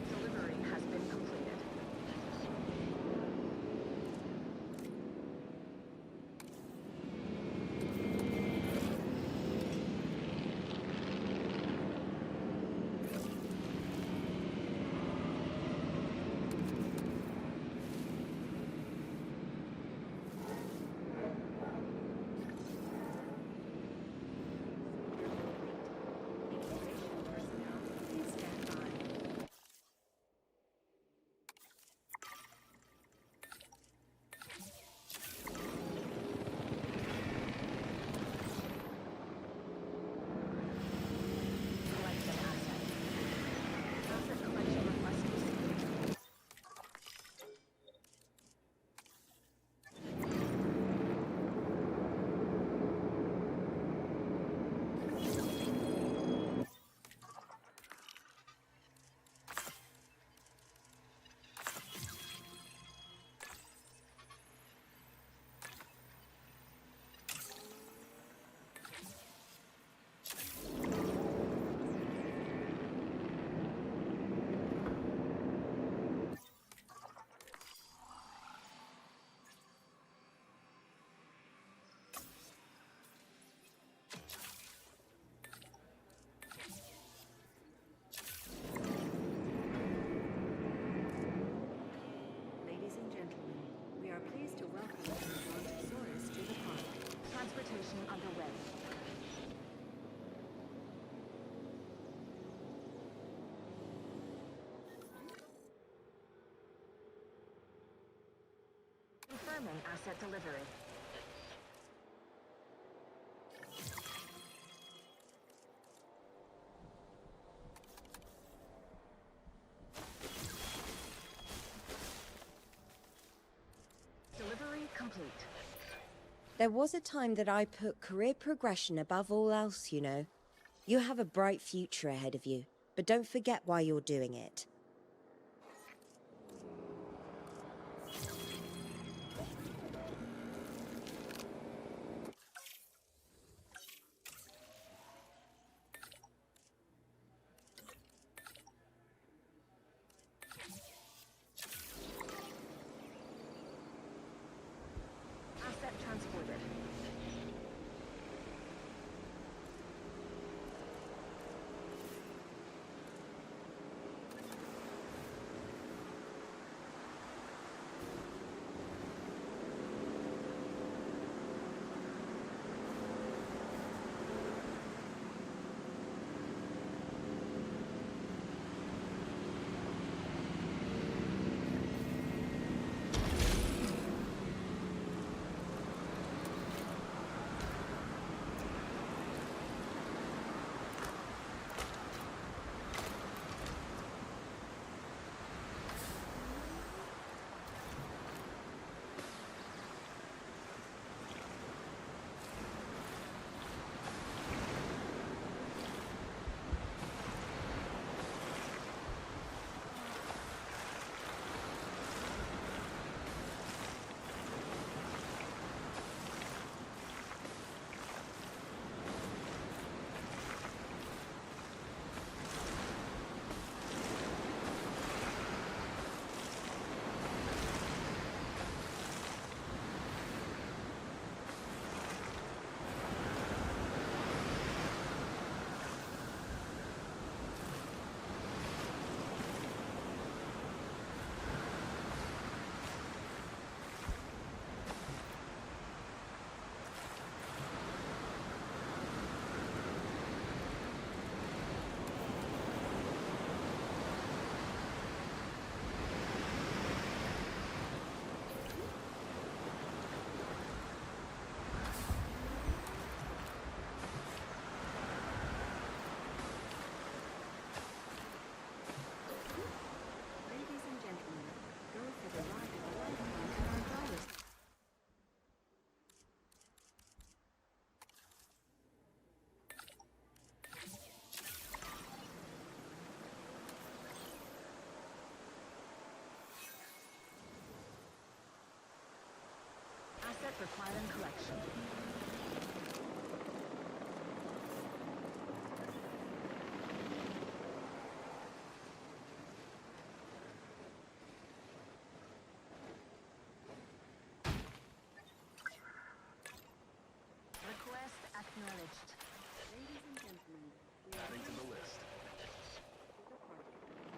Delivery has been completed. Incubation personnel, please stand by. Select an asset. Asset collection request received. Ladies and gentlemen, we are pleased to welcome the Brontosaurus to the park. Transportation underway. Confirming asset delivery. Delivery complete. There was a time that I put career progression above all else, you know. You have a bright future ahead of you, but don't forget why you're doing it. Asset transported. Asset requiring collection. Request acknowledged. Ladies and gentlemen, we are Adding to the list. to the park. Incubation.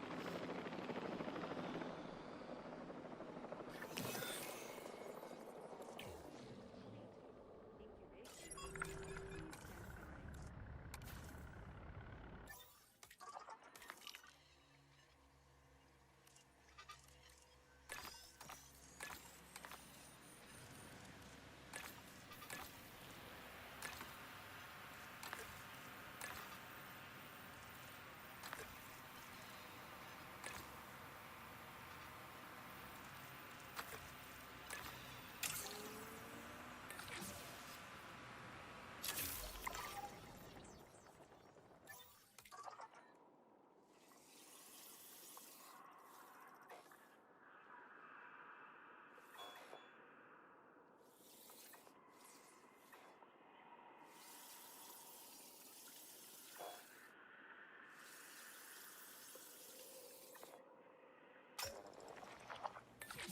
Please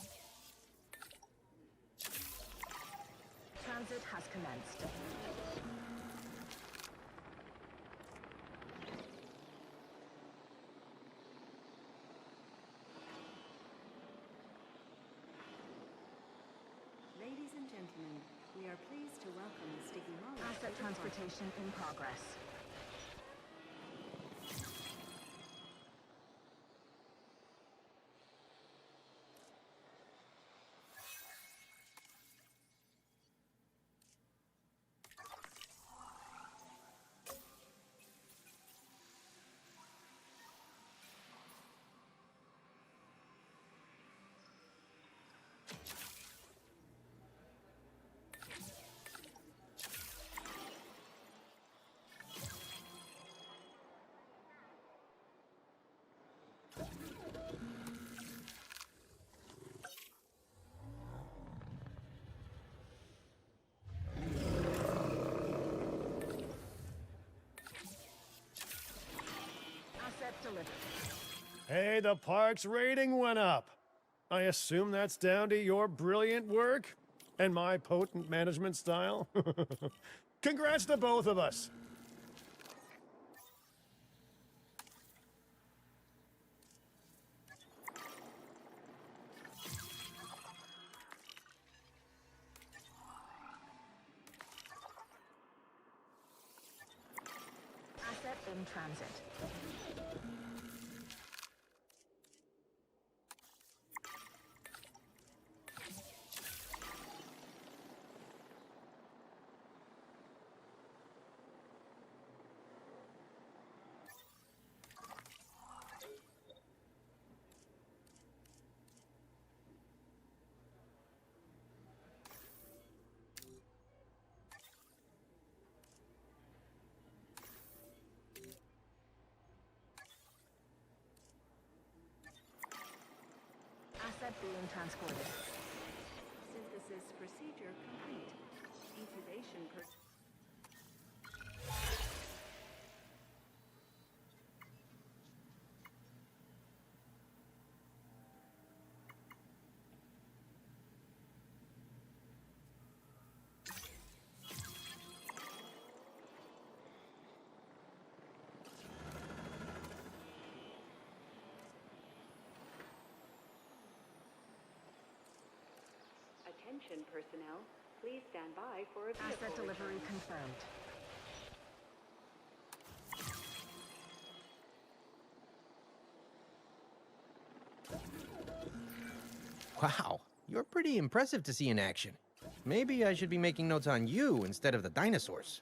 stand by. Transit has commenced. Ladies and gentlemen, we are pleased to welcome Sticky Molly. Asset transportation in progress. Asset delivered. Hey, the park's rating went up. I assume that's down to your brilliant work and my potent management style. Congrats to both of us. Asset in transit. Asset being transported. Synthesis procedure complete. Incubation per... Attention personnel, please stand by for a vehicle Asset delivery return. confirmed. Wow, you're pretty impressive to see in action. Maybe I should be making notes on you instead of the dinosaurs.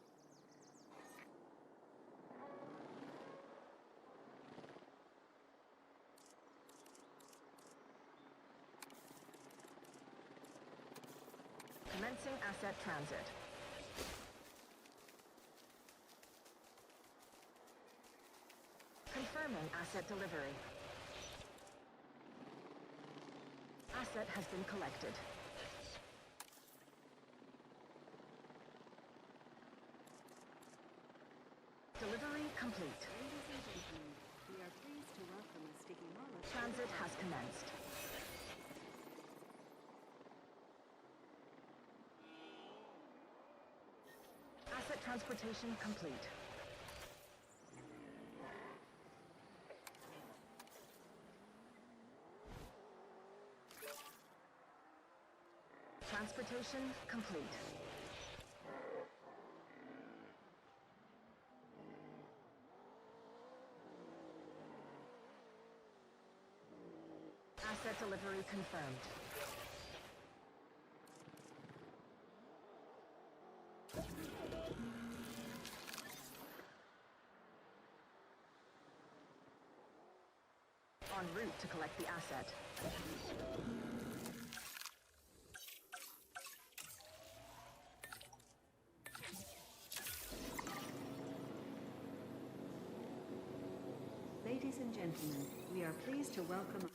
Commencing asset transit. Confirming asset delivery. Asset has been collected. complete. Ladies and gentlemen, we are pleased to welcome a sticky mollusk. Transit has commenced. Asset transportation complete. Transportation complete. Asset delivery confirmed. En route to collect the asset. Ladies and gentlemen, we are pleased to welcome.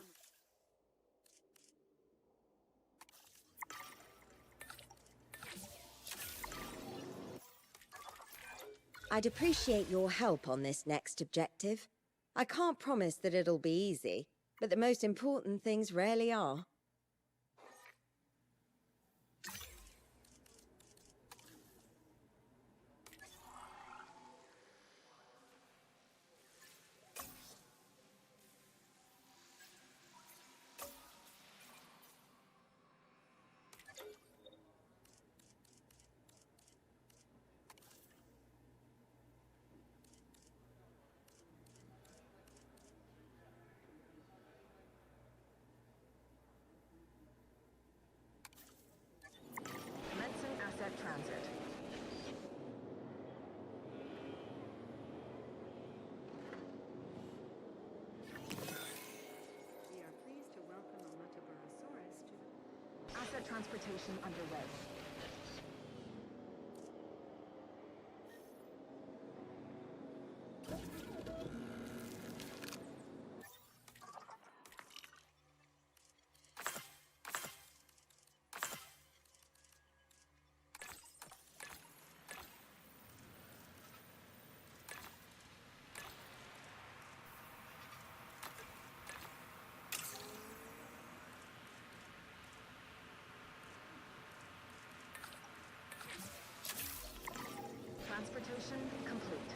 I'd appreciate your help on this next objective. I can't promise that it'll be easy, but the most important things rarely are. Commencing asset transit. We are pleased to welcome a Gyrospheres to the. Asset transportation underway. Transportation complete.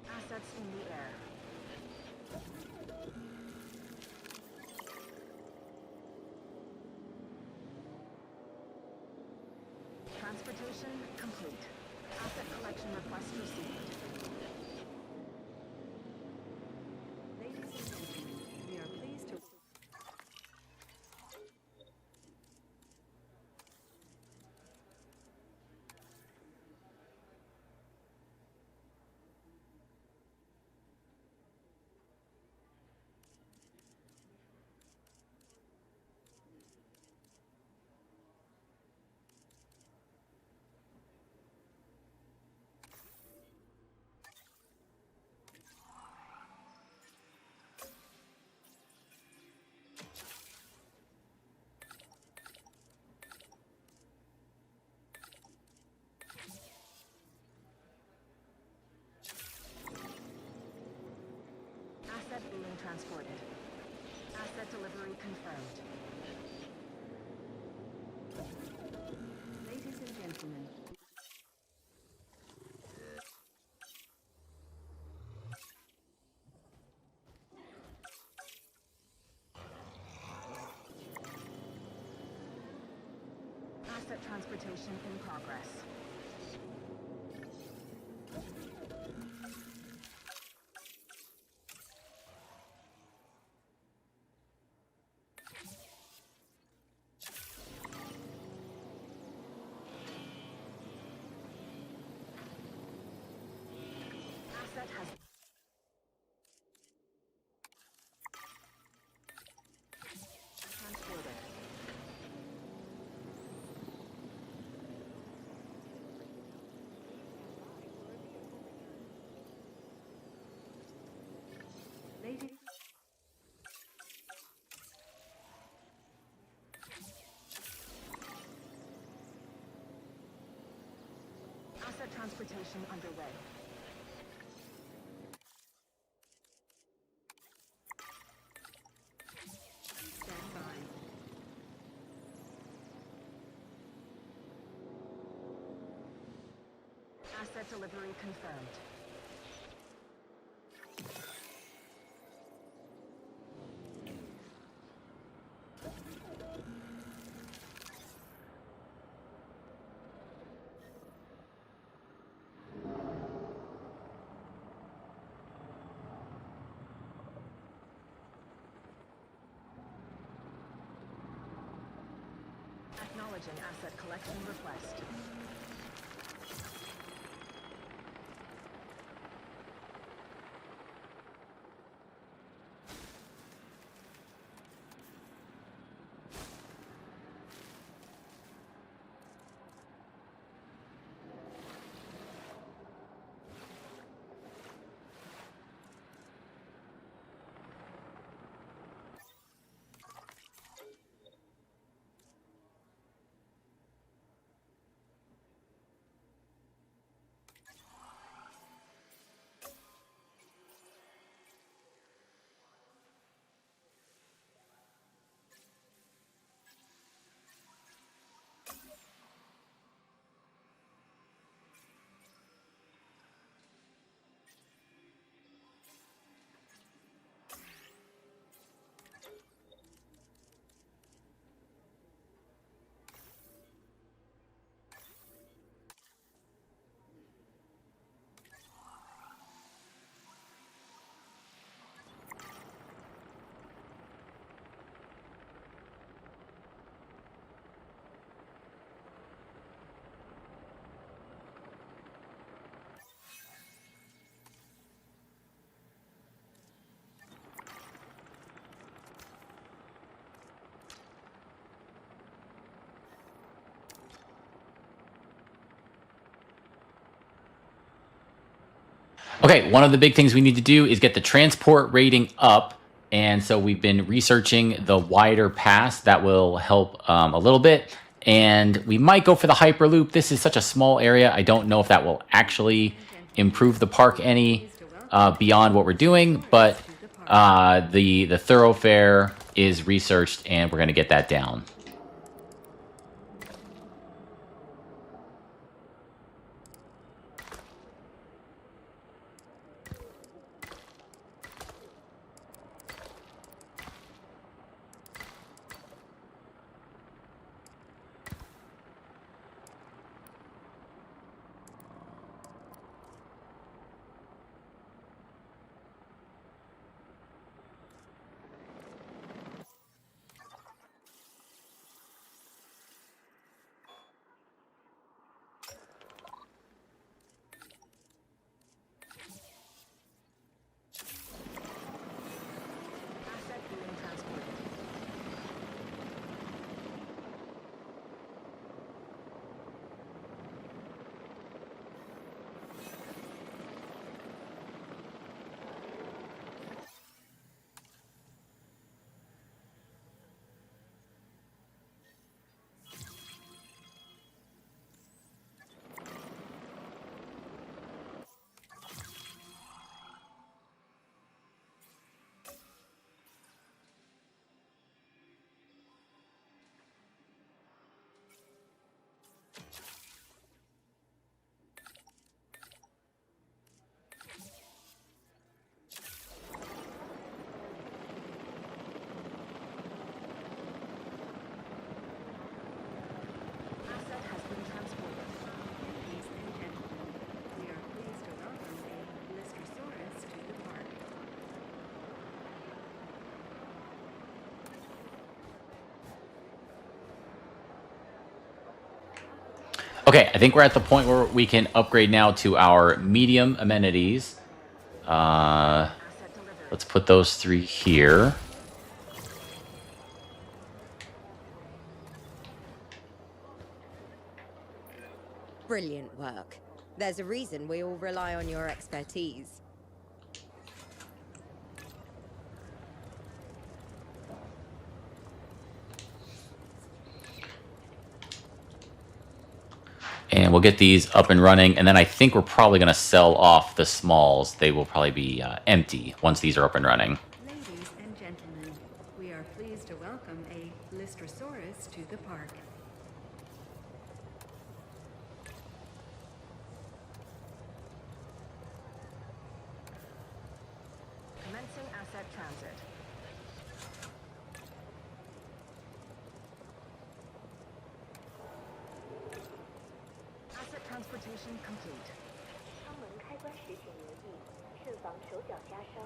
Assets in the air. Transportation complete. Asset collection request received. Ladies and gentlemen, we are pleased to. Asset being transported. Asset delivery confirmed. Ladies and gentlemen, Asset transportation in progress. Asset has transported. Transportation underway. Stand by. Asset delivery confirmed. Acknowledging asset collection request. Okay, one of the big things we need to do is get the transport rating up. And so we've been researching the wider pass. That will help a little bit. And we might go for the Hyperloop. This is such a small area. I don't know if that will actually improve the park any beyond what we're doing. But the thoroughfare is researched, and we're going to get that down. Asset being transported. Asset has been transported. Ladies and gentlemen, we are pleased to welcome a Blisterosaurus to the park. Okay, I think we're at the point where we can upgrade now to our medium amenities. Asset delivered. Let's put those 3 here. Brilliant work. There's a reason we all rely on your expertise. And we'll get these up and running. And then I think we're probably going to sell off the smalls. They will probably be empty once these are up and running. Ladies and gentlemen, we are pleased to welcome a Lystrosaurus to the park. Commencing asset transit. Asset transportation complete. 舱门开关时请留意，慎防手脚夹伤。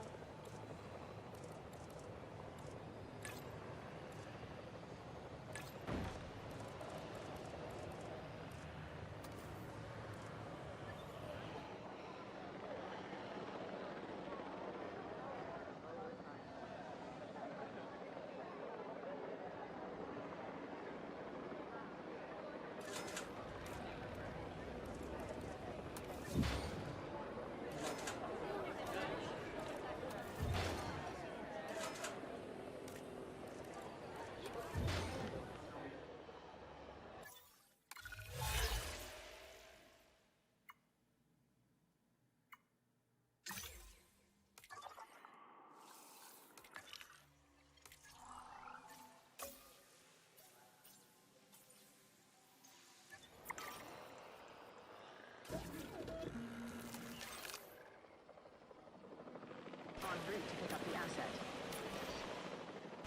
En route to pick up the asset.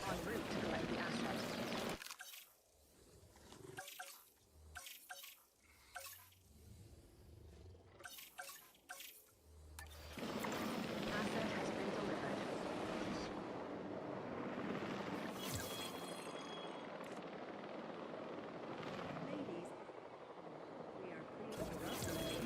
En route to collect the asset. Asset has been delivered. Ladies, we are pleased to welcome a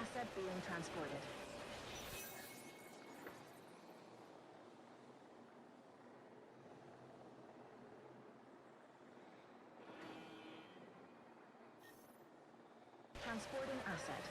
Asset being transported. Transporting asset.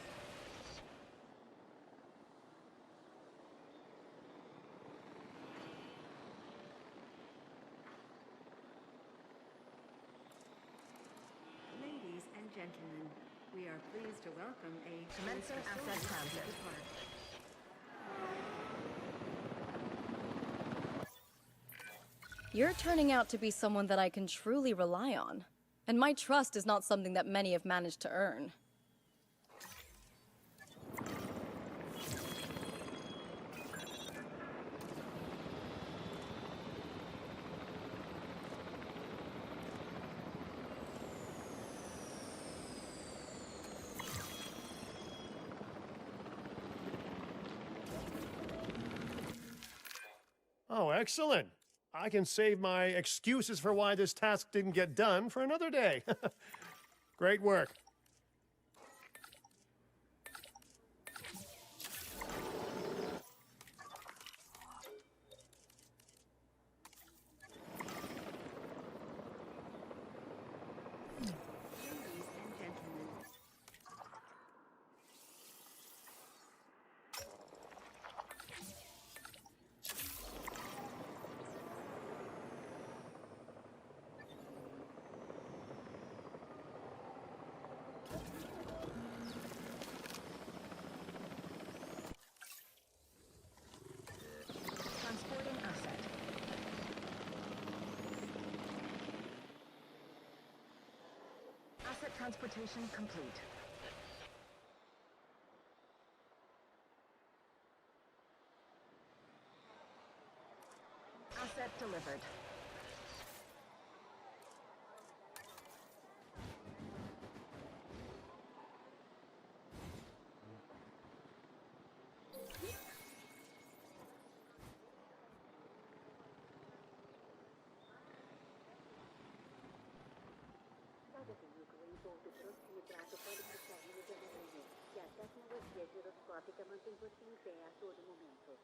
Ladies and gentlemen, we are pleased to welcome a Commencing Lystrosaurus asset to transit. the park. You're turning out to be someone that I can truly rely on. And my trust is not something that many have managed to earn. Oh, excellent. I can save my excuses for why this task didn't get done for another day. Great work. Ladies and gentlemen, Transporting asset. Asset transportation complete. Asset delivered. que a tecnologia giroscópica mantém você em pé a todo momento.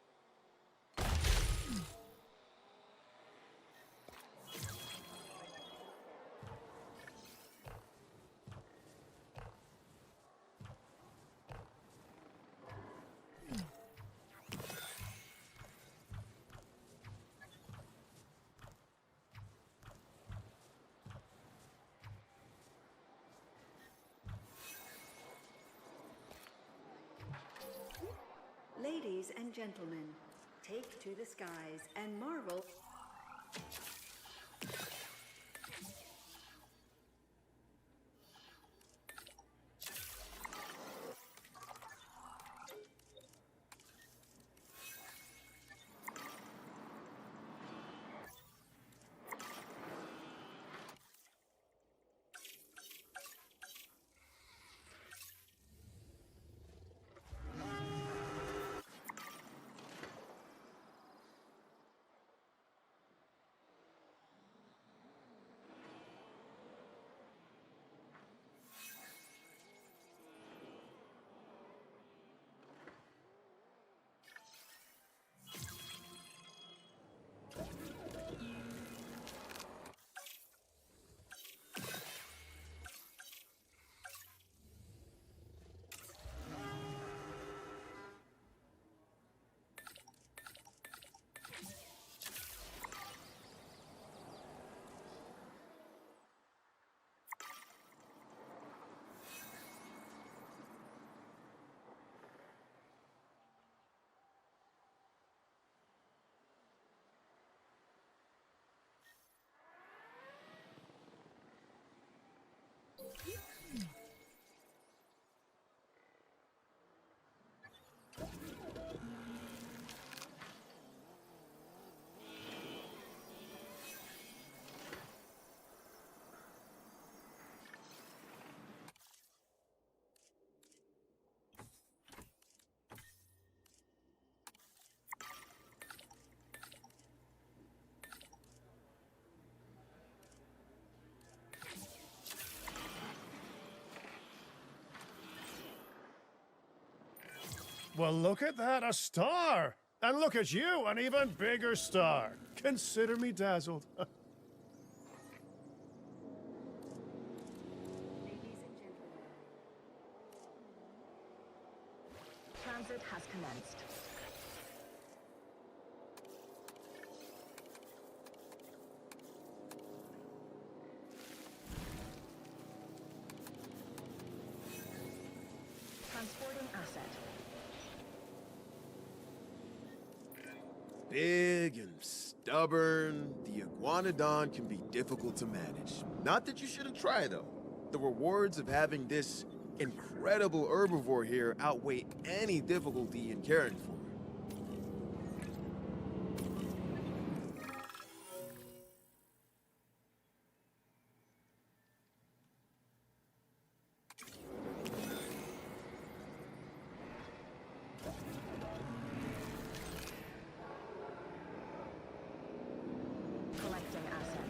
Ladies and gentlemen, take to the skies and marvel. Well, look at that, a star! And look at you, an even bigger star. Consider me dazzled. Ladies and gentlemen, Transit has commenced. Transporting asset. Big and stubborn, the iguanodon can be difficult to manage. Not that you shouldn't try, though. The rewards of having this incredible herbivore here outweigh any difficulty in caring for it. Collecting asset.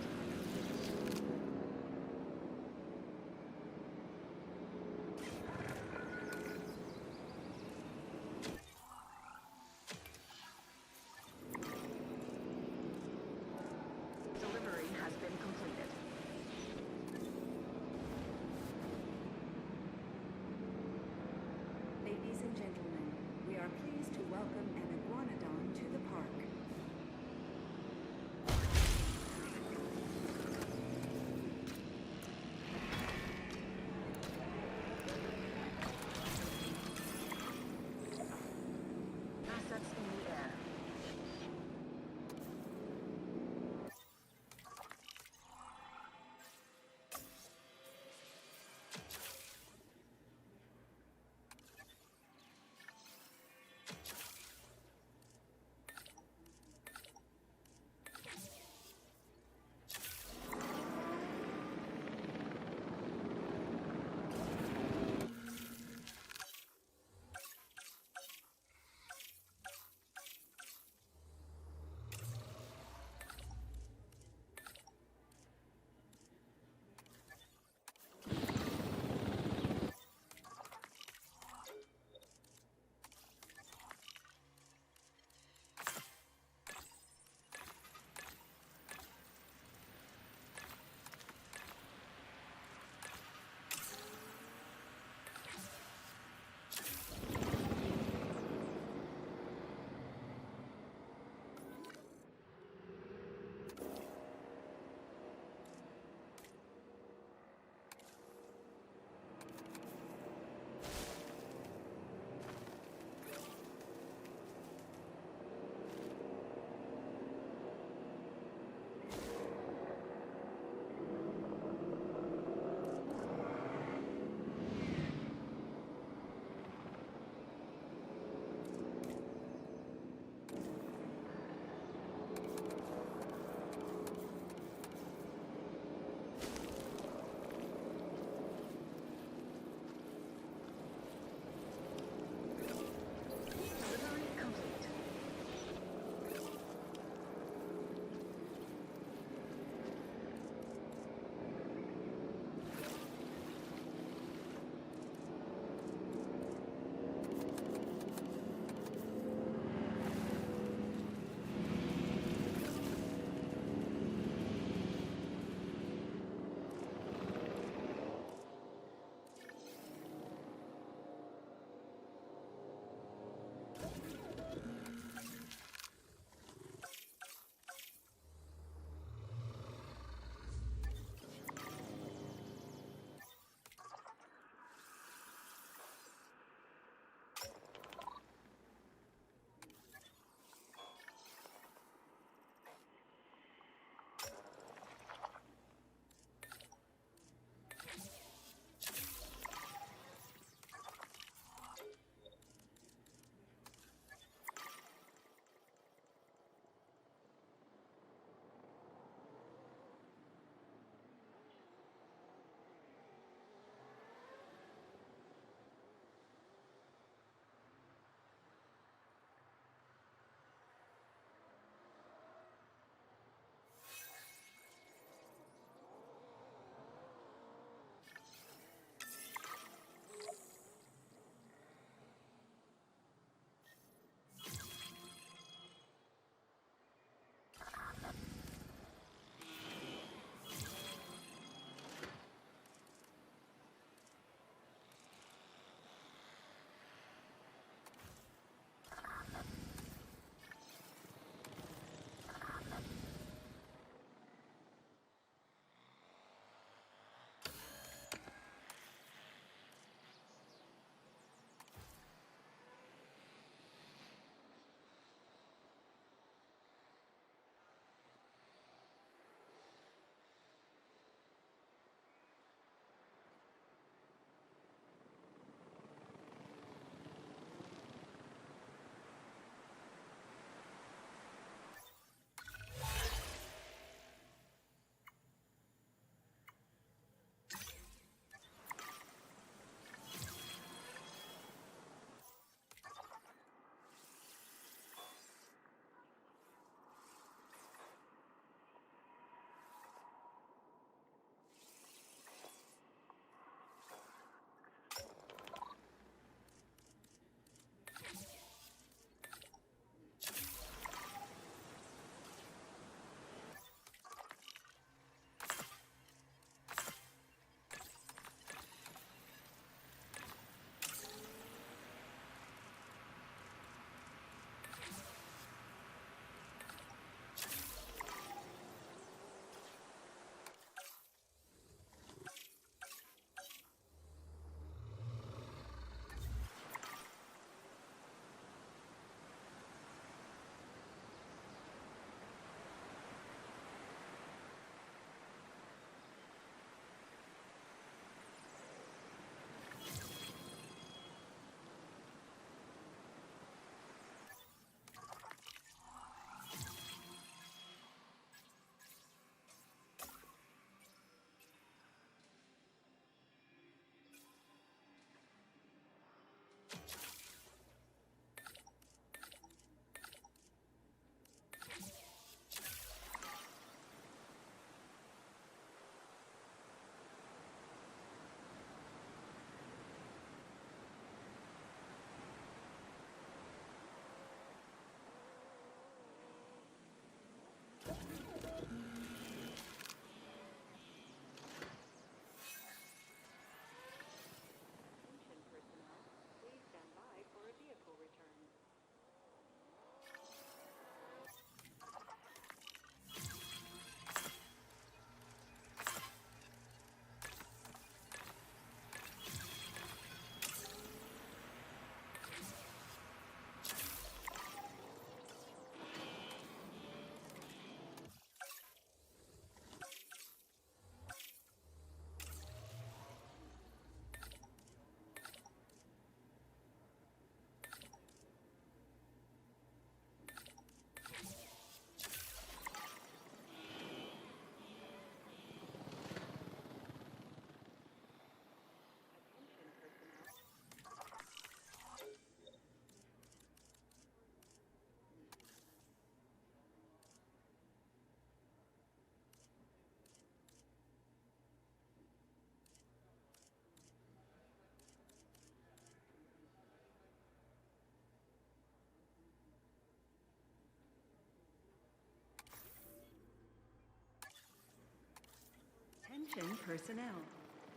Attention personnel.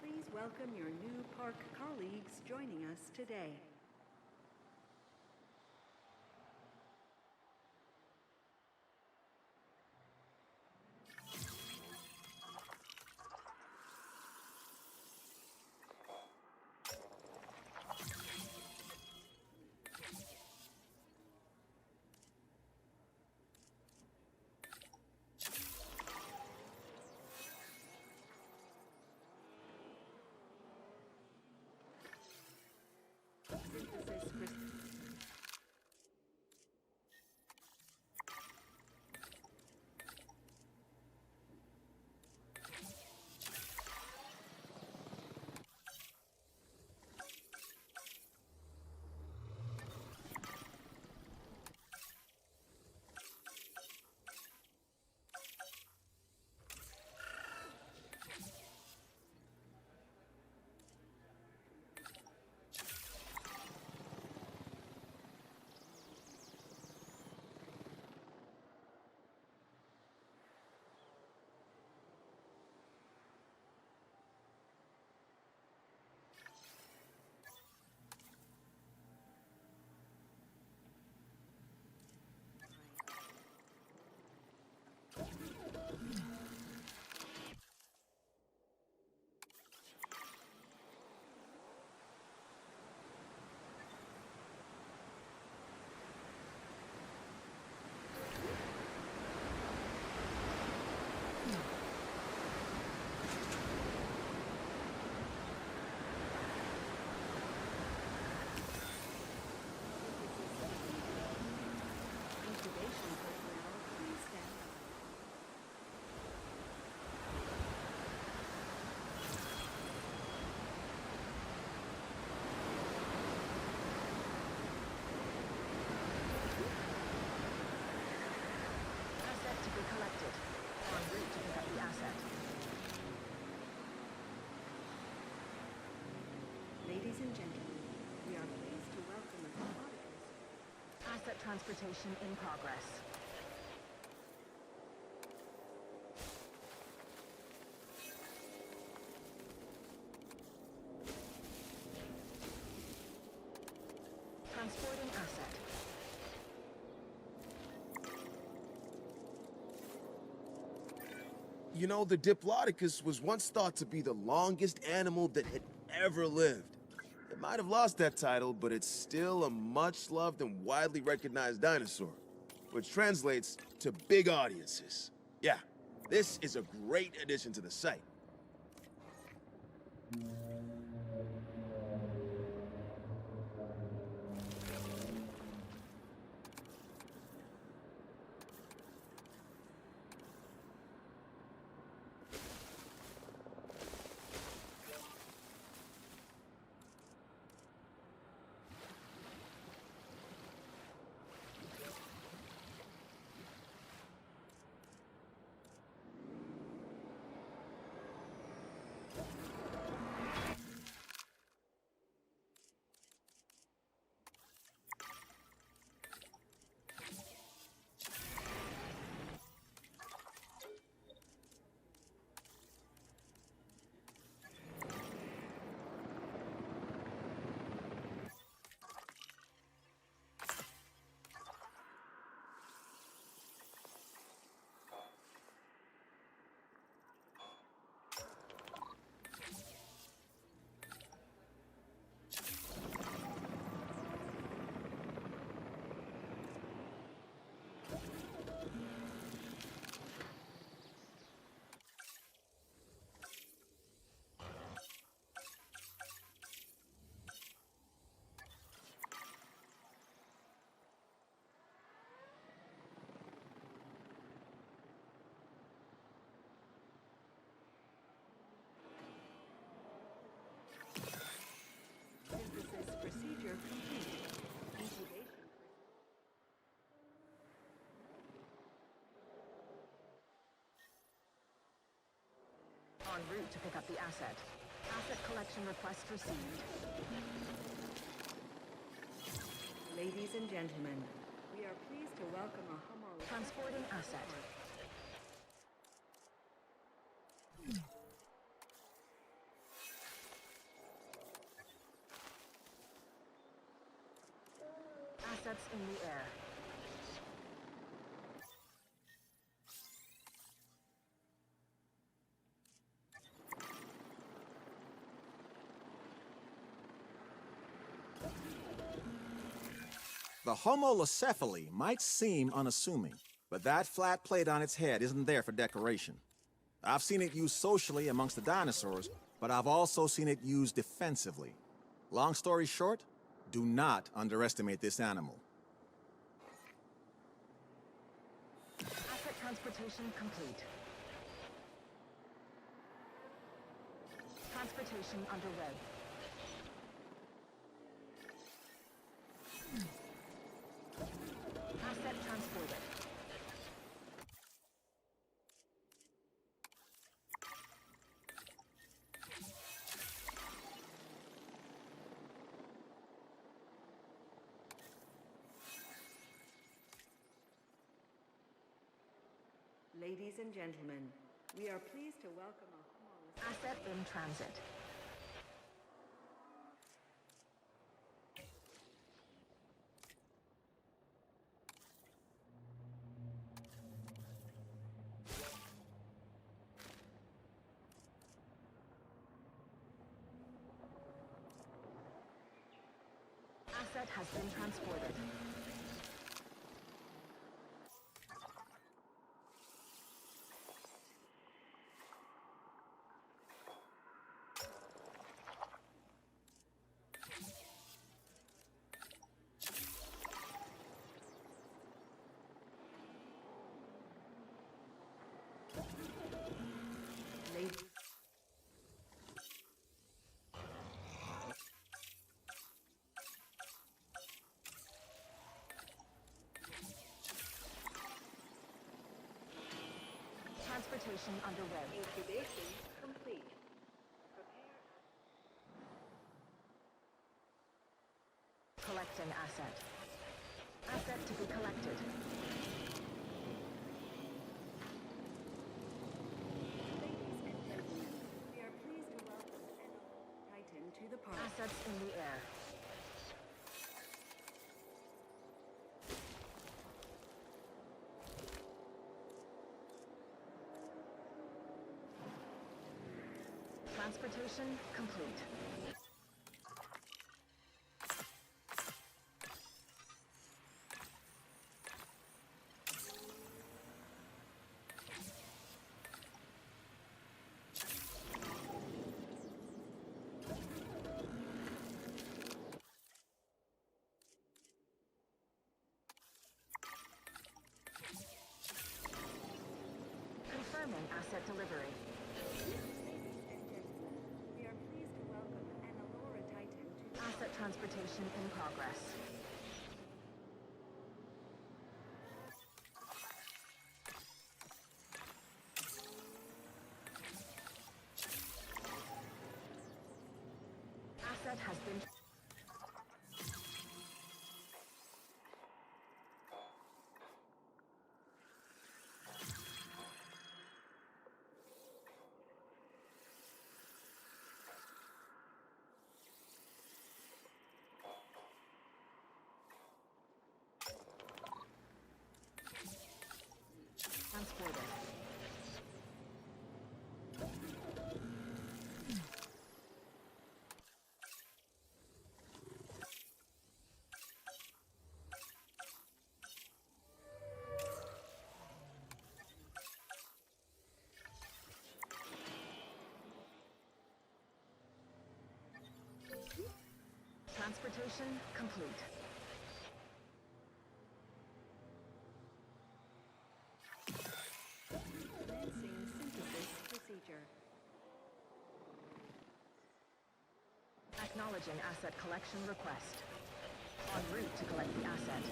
Please welcome your new park colleagues joining us today. Synthesis incubation personnel, please stand up. Asset to be collected. En route to pick up the asset. Ladies and gentlemen, we are pleased to welcome the roboticus. Asset transportation in progress. Transporting asset. You know, the Diplodocus was once thought to be the longest animal that had ever lived. It might have lost that title, but it's still a much-loved and widely recognized dinosaur, which translates to big audiences. Yeah, this is a great addition to the site. Synthesis procedure complete. Incubation. En route to pick up the asset. Asset collection request received. Ladies and gentlemen, we are pleased to welcome a homologous Transporting asset. Assets in the air. The homolocephaly might seem unassuming, but that flat plate on its head isn't there for decoration. I've seen it used socially amongst the dinosaurs, but I've also seen it used defensively. Long story short, do not underestimate this animal. Asset transportation complete. Transportation underway. Asset transported. Ladies and gentlemen, we are pleased to welcome a homologous Asset in transit. Asset has been transported. ladies. Transportation underway. Incubation complete. Prepare. Collecting asset. Asset to be collected. Ladies and gentlemen, we are pleased to welcome an Titan to the park. Assets in the air. Transportation complete. Confirming asset delivery. We are pleased to welcome an Aurora Titan to Asset transportation in progress. Asset has been... transported. Transportation complete. commencing synthesis procedure. Acknowledging asset collection request. En route to collect the asset.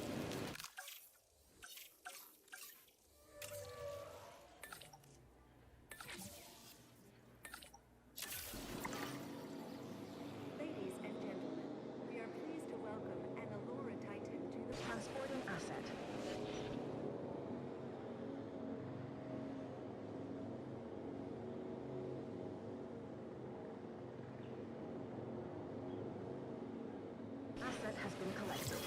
Ladies and gentlemen, we are pleased to welcome an Aurora Titan to the park. Transporting asset. Asset has been collected.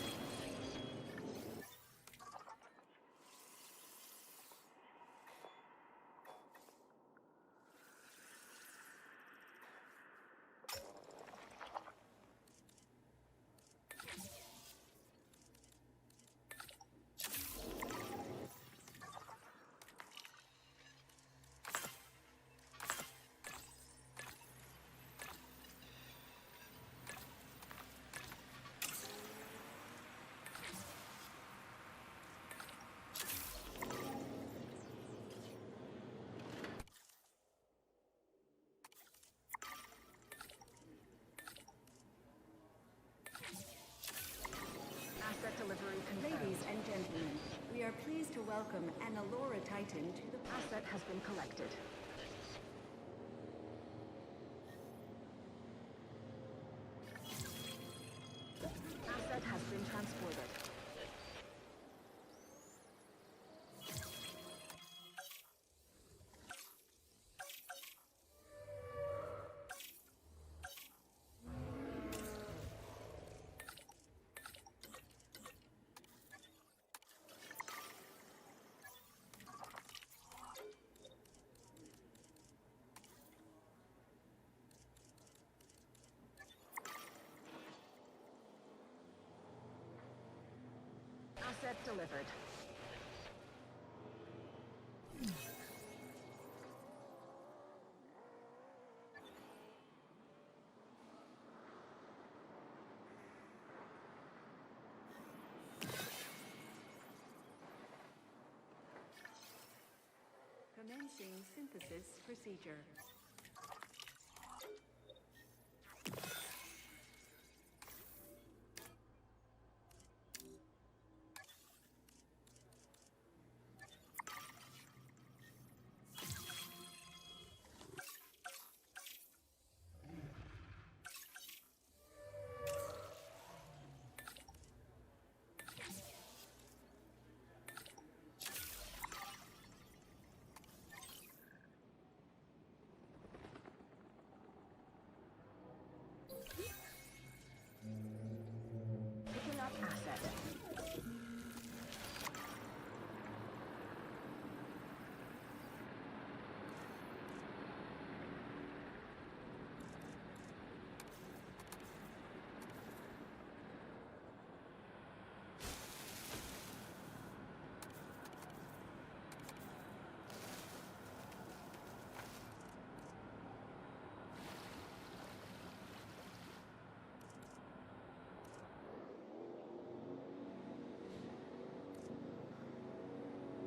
are pleased to welcome an Allura Titan to the Asset has been collected. Asset has been transported. Asset delivered. Commencing synthesis procedure. Picking up asset.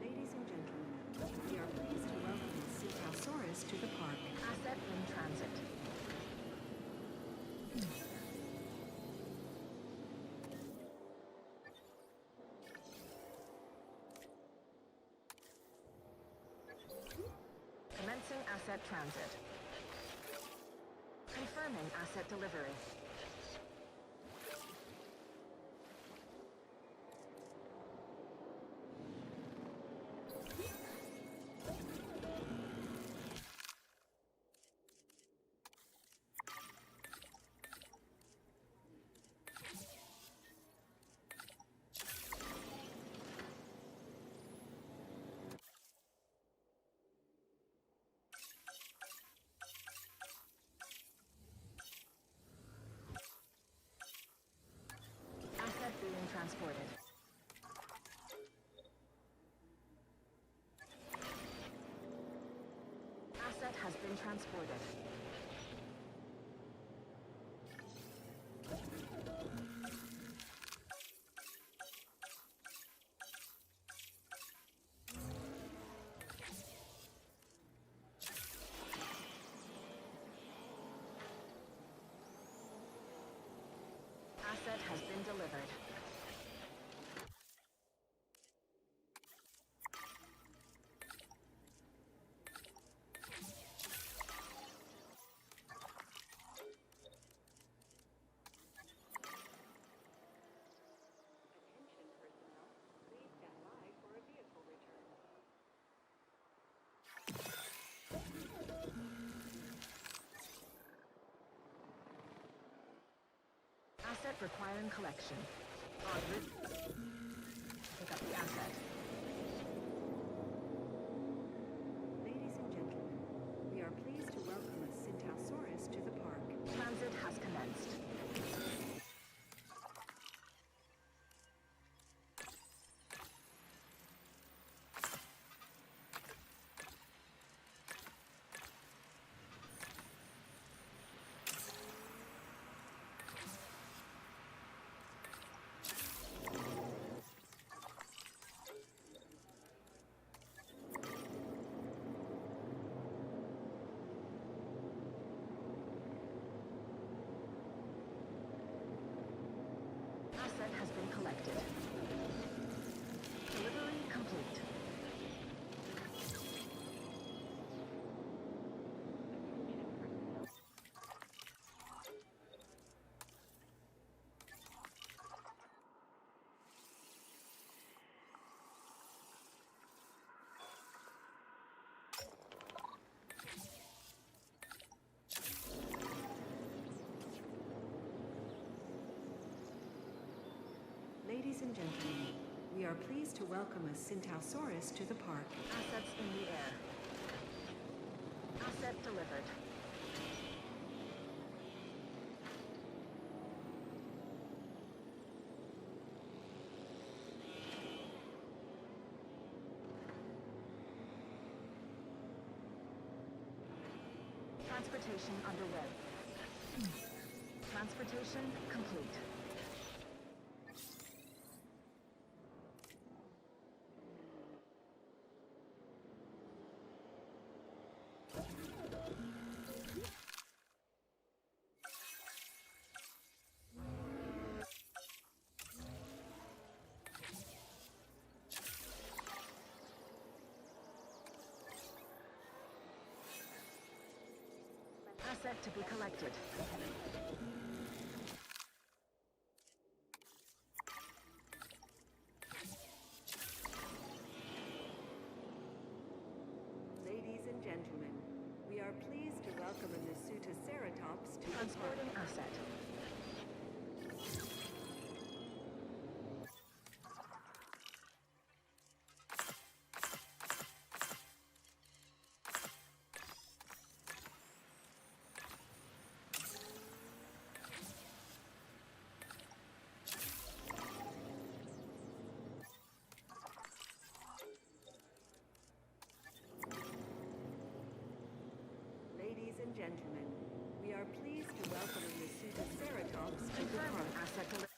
Ladies and gentlemen, we are pleased to welcome Sichuan to the park. Asset in transit. Commencing asset transit. Confirming asset delivery. Asset being transported. Asset has been transported. Asset has been delivered. Attention personnel, please stand by for a vehicle return. Asset requiring collection. En route. Pick up the asset. Ladies and gentlemen, we are pleased to welcome a Sichuan to the park. Transit has commenced. Ladies and gentlemen, we are pleased to welcome a Sichuan to the park. Assets in the air. Asset delivered. Transportation underway. Transportation complete. Asset to be collected. Ladies and gentlemen, we are pleased to welcome a Ceratops to the Transporting park. asset. Ladies and gentlemen, we are pleased to welcome a Ceratops to the Confirming park. asset delivered.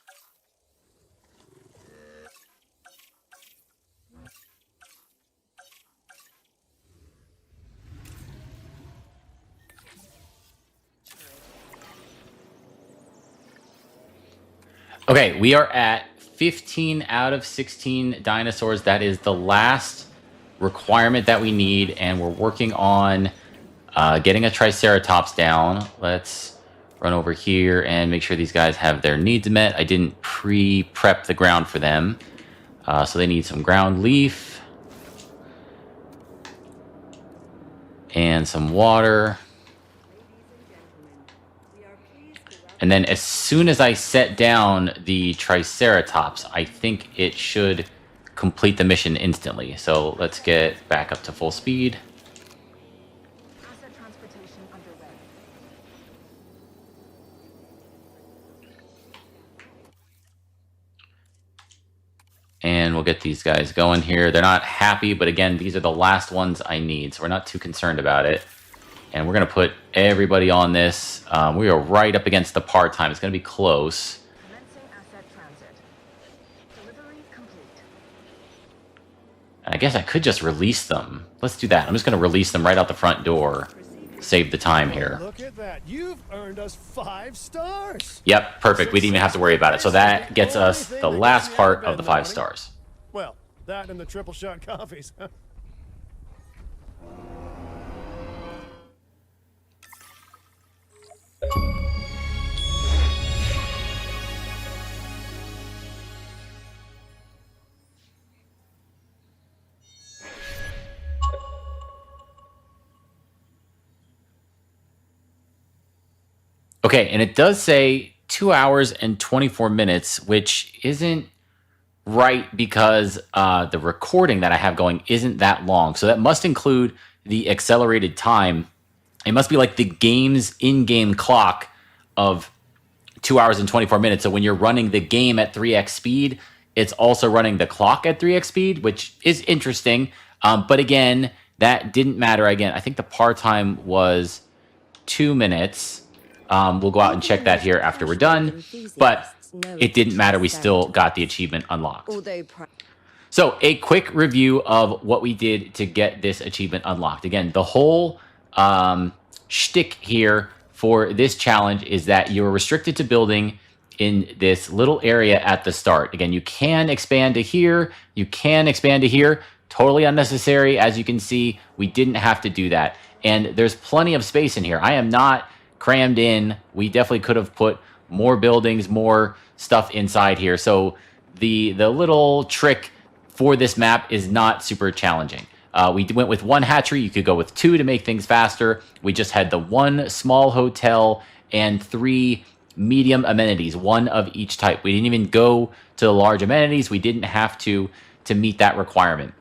Okay, we are at 15 out of 16 dinosaurs. That is the last requirement that we need, and we're working on getting a Triceratops down. Let's run over here and make sure these guys have their needs met. I didn't pre-prep the ground for them, so they need some ground leaf and some water. And then as soon as I set down the Triceratops, I think it should complete the mission instantly. So let's get back up to full speed. Asset transportation underway. And we'll get these guys going here. They're not happy, but again, these are the last ones I need, so we're not too concerned about it. And we're going to put everybody on this. We are right up against the par time. It's going to be close. Commencing asset transit. Delivery complete. I guess I could just release them. Let's do that. I'm just going to release them right out the front door. Save the time here. Look at that. You've earned us 5 stars. Yep, perfect. We didn't even have to worry about it. So that gets us the last part of the 5 stars. Well, that and the triple shot coffees. Okay, and it does say 2 hours and 24 minutes, which isn't right because the recording that I have going isn't that long. So that must include the accelerated time. It must be like the game's in-game clock of 2 hours and 24 minutes. So when you're running the game at 3x speed, it's also running the clock at 3x speed, which is interesting. But again, that didn't matter. Again, I think the par time was 2 minutes. We'll go out and check that here after we're done. But it didn't matter. We still got the achievement unlocked. So a quick review of what we did to get this achievement unlocked. Again, the whole shtick here for this challenge is that you're restricted to building in this little area at the start. Again, you can expand to here. You can expand to here. Totally unnecessary. As you can see, we didn't have to do that. And there's plenty of space in here. I am not crammed in. We definitely could have put more buildings, more stuff inside here. So the little trick for this map is not super challenging. We went with 1 hatchery. You could go with 2 to make things faster. We just had the 1 small hotel and 3 medium amenities, one of each type. We didn't even go to the large amenities. We didn't have to meet that requirement.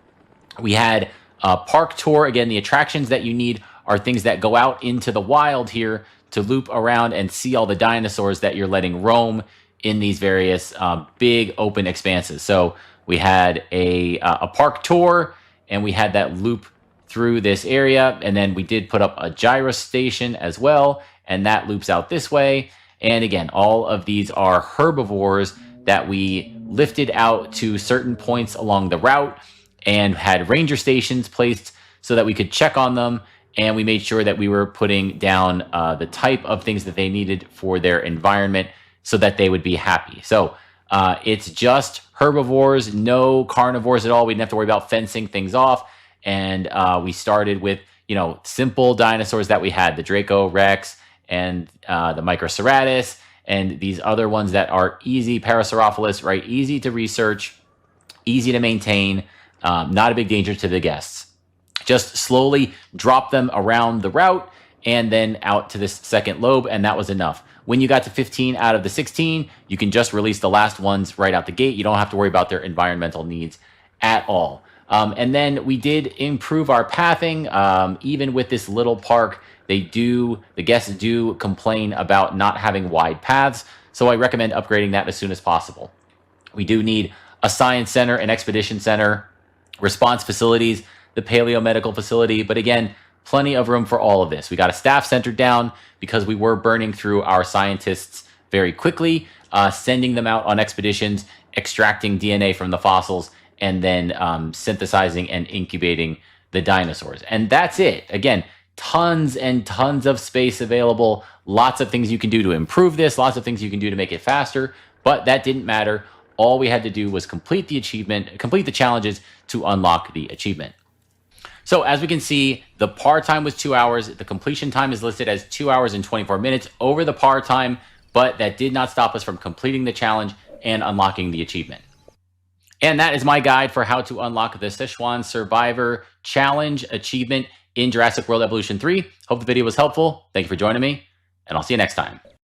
We had a park tour. Again, the attractions that you need are things that go out into the wild here to loop around and see all the dinosaurs that you're letting roam in these various big open expanses. So we had a park tour, and we had that loop through this area, and then we did put up a gyro station as well, and that loops out this way. And again, all of these are herbivores that we lifted out to certain points along the route and had ranger stations placed so that we could check on them, and we made sure that we were putting down the type of things that they needed for their environment so that they would be happy. So it's just herbivores, no carnivores at all. We didn't have to worry about fencing things off. And we started with, simple dinosaurs that we had, the Draco Rex and the Microceratus, and these other ones that are easy, Parasaurolophus, right? Easy to research, easy to maintain, not a big danger to the guests. Just slowly drop them around the route and then out to this second lobe, and that was enough. When you got to 15 out of the 16, you can just release the last ones right out the gate. You don't have to worry about their environmental needs at all. And then we did improve our pathing. Even with this little park, the guests do complain about not having wide paths. So I recommend upgrading that as soon as possible. We do need a science center, an expedition center, response facilities, the paleomedical facility. But again, plenty of room for all of this. We got a staff center down because we were burning through our scientists very quickly, sending them out on expeditions, extracting DNA from the fossils, and then synthesizing and incubating the dinosaurs. And that's it. Again, tons and tons of space available. Lots of things you can do to improve this. Lots of things you can do to make it faster. But that didn't matter. All we had to do was complete the challenges to unlock the achievement. So as we can see, the par time was 2 hours. The completion time is listed as 2 hours and 24 minutes over the par time, but that did not stop us from completing the challenge and unlocking the achievement. And that is my guide for how to unlock the Sichuan Survivor Challenge achievement in Jurassic World Evolution 3. Hope the video was helpful. Thank you for joining me, and I'll see you next time.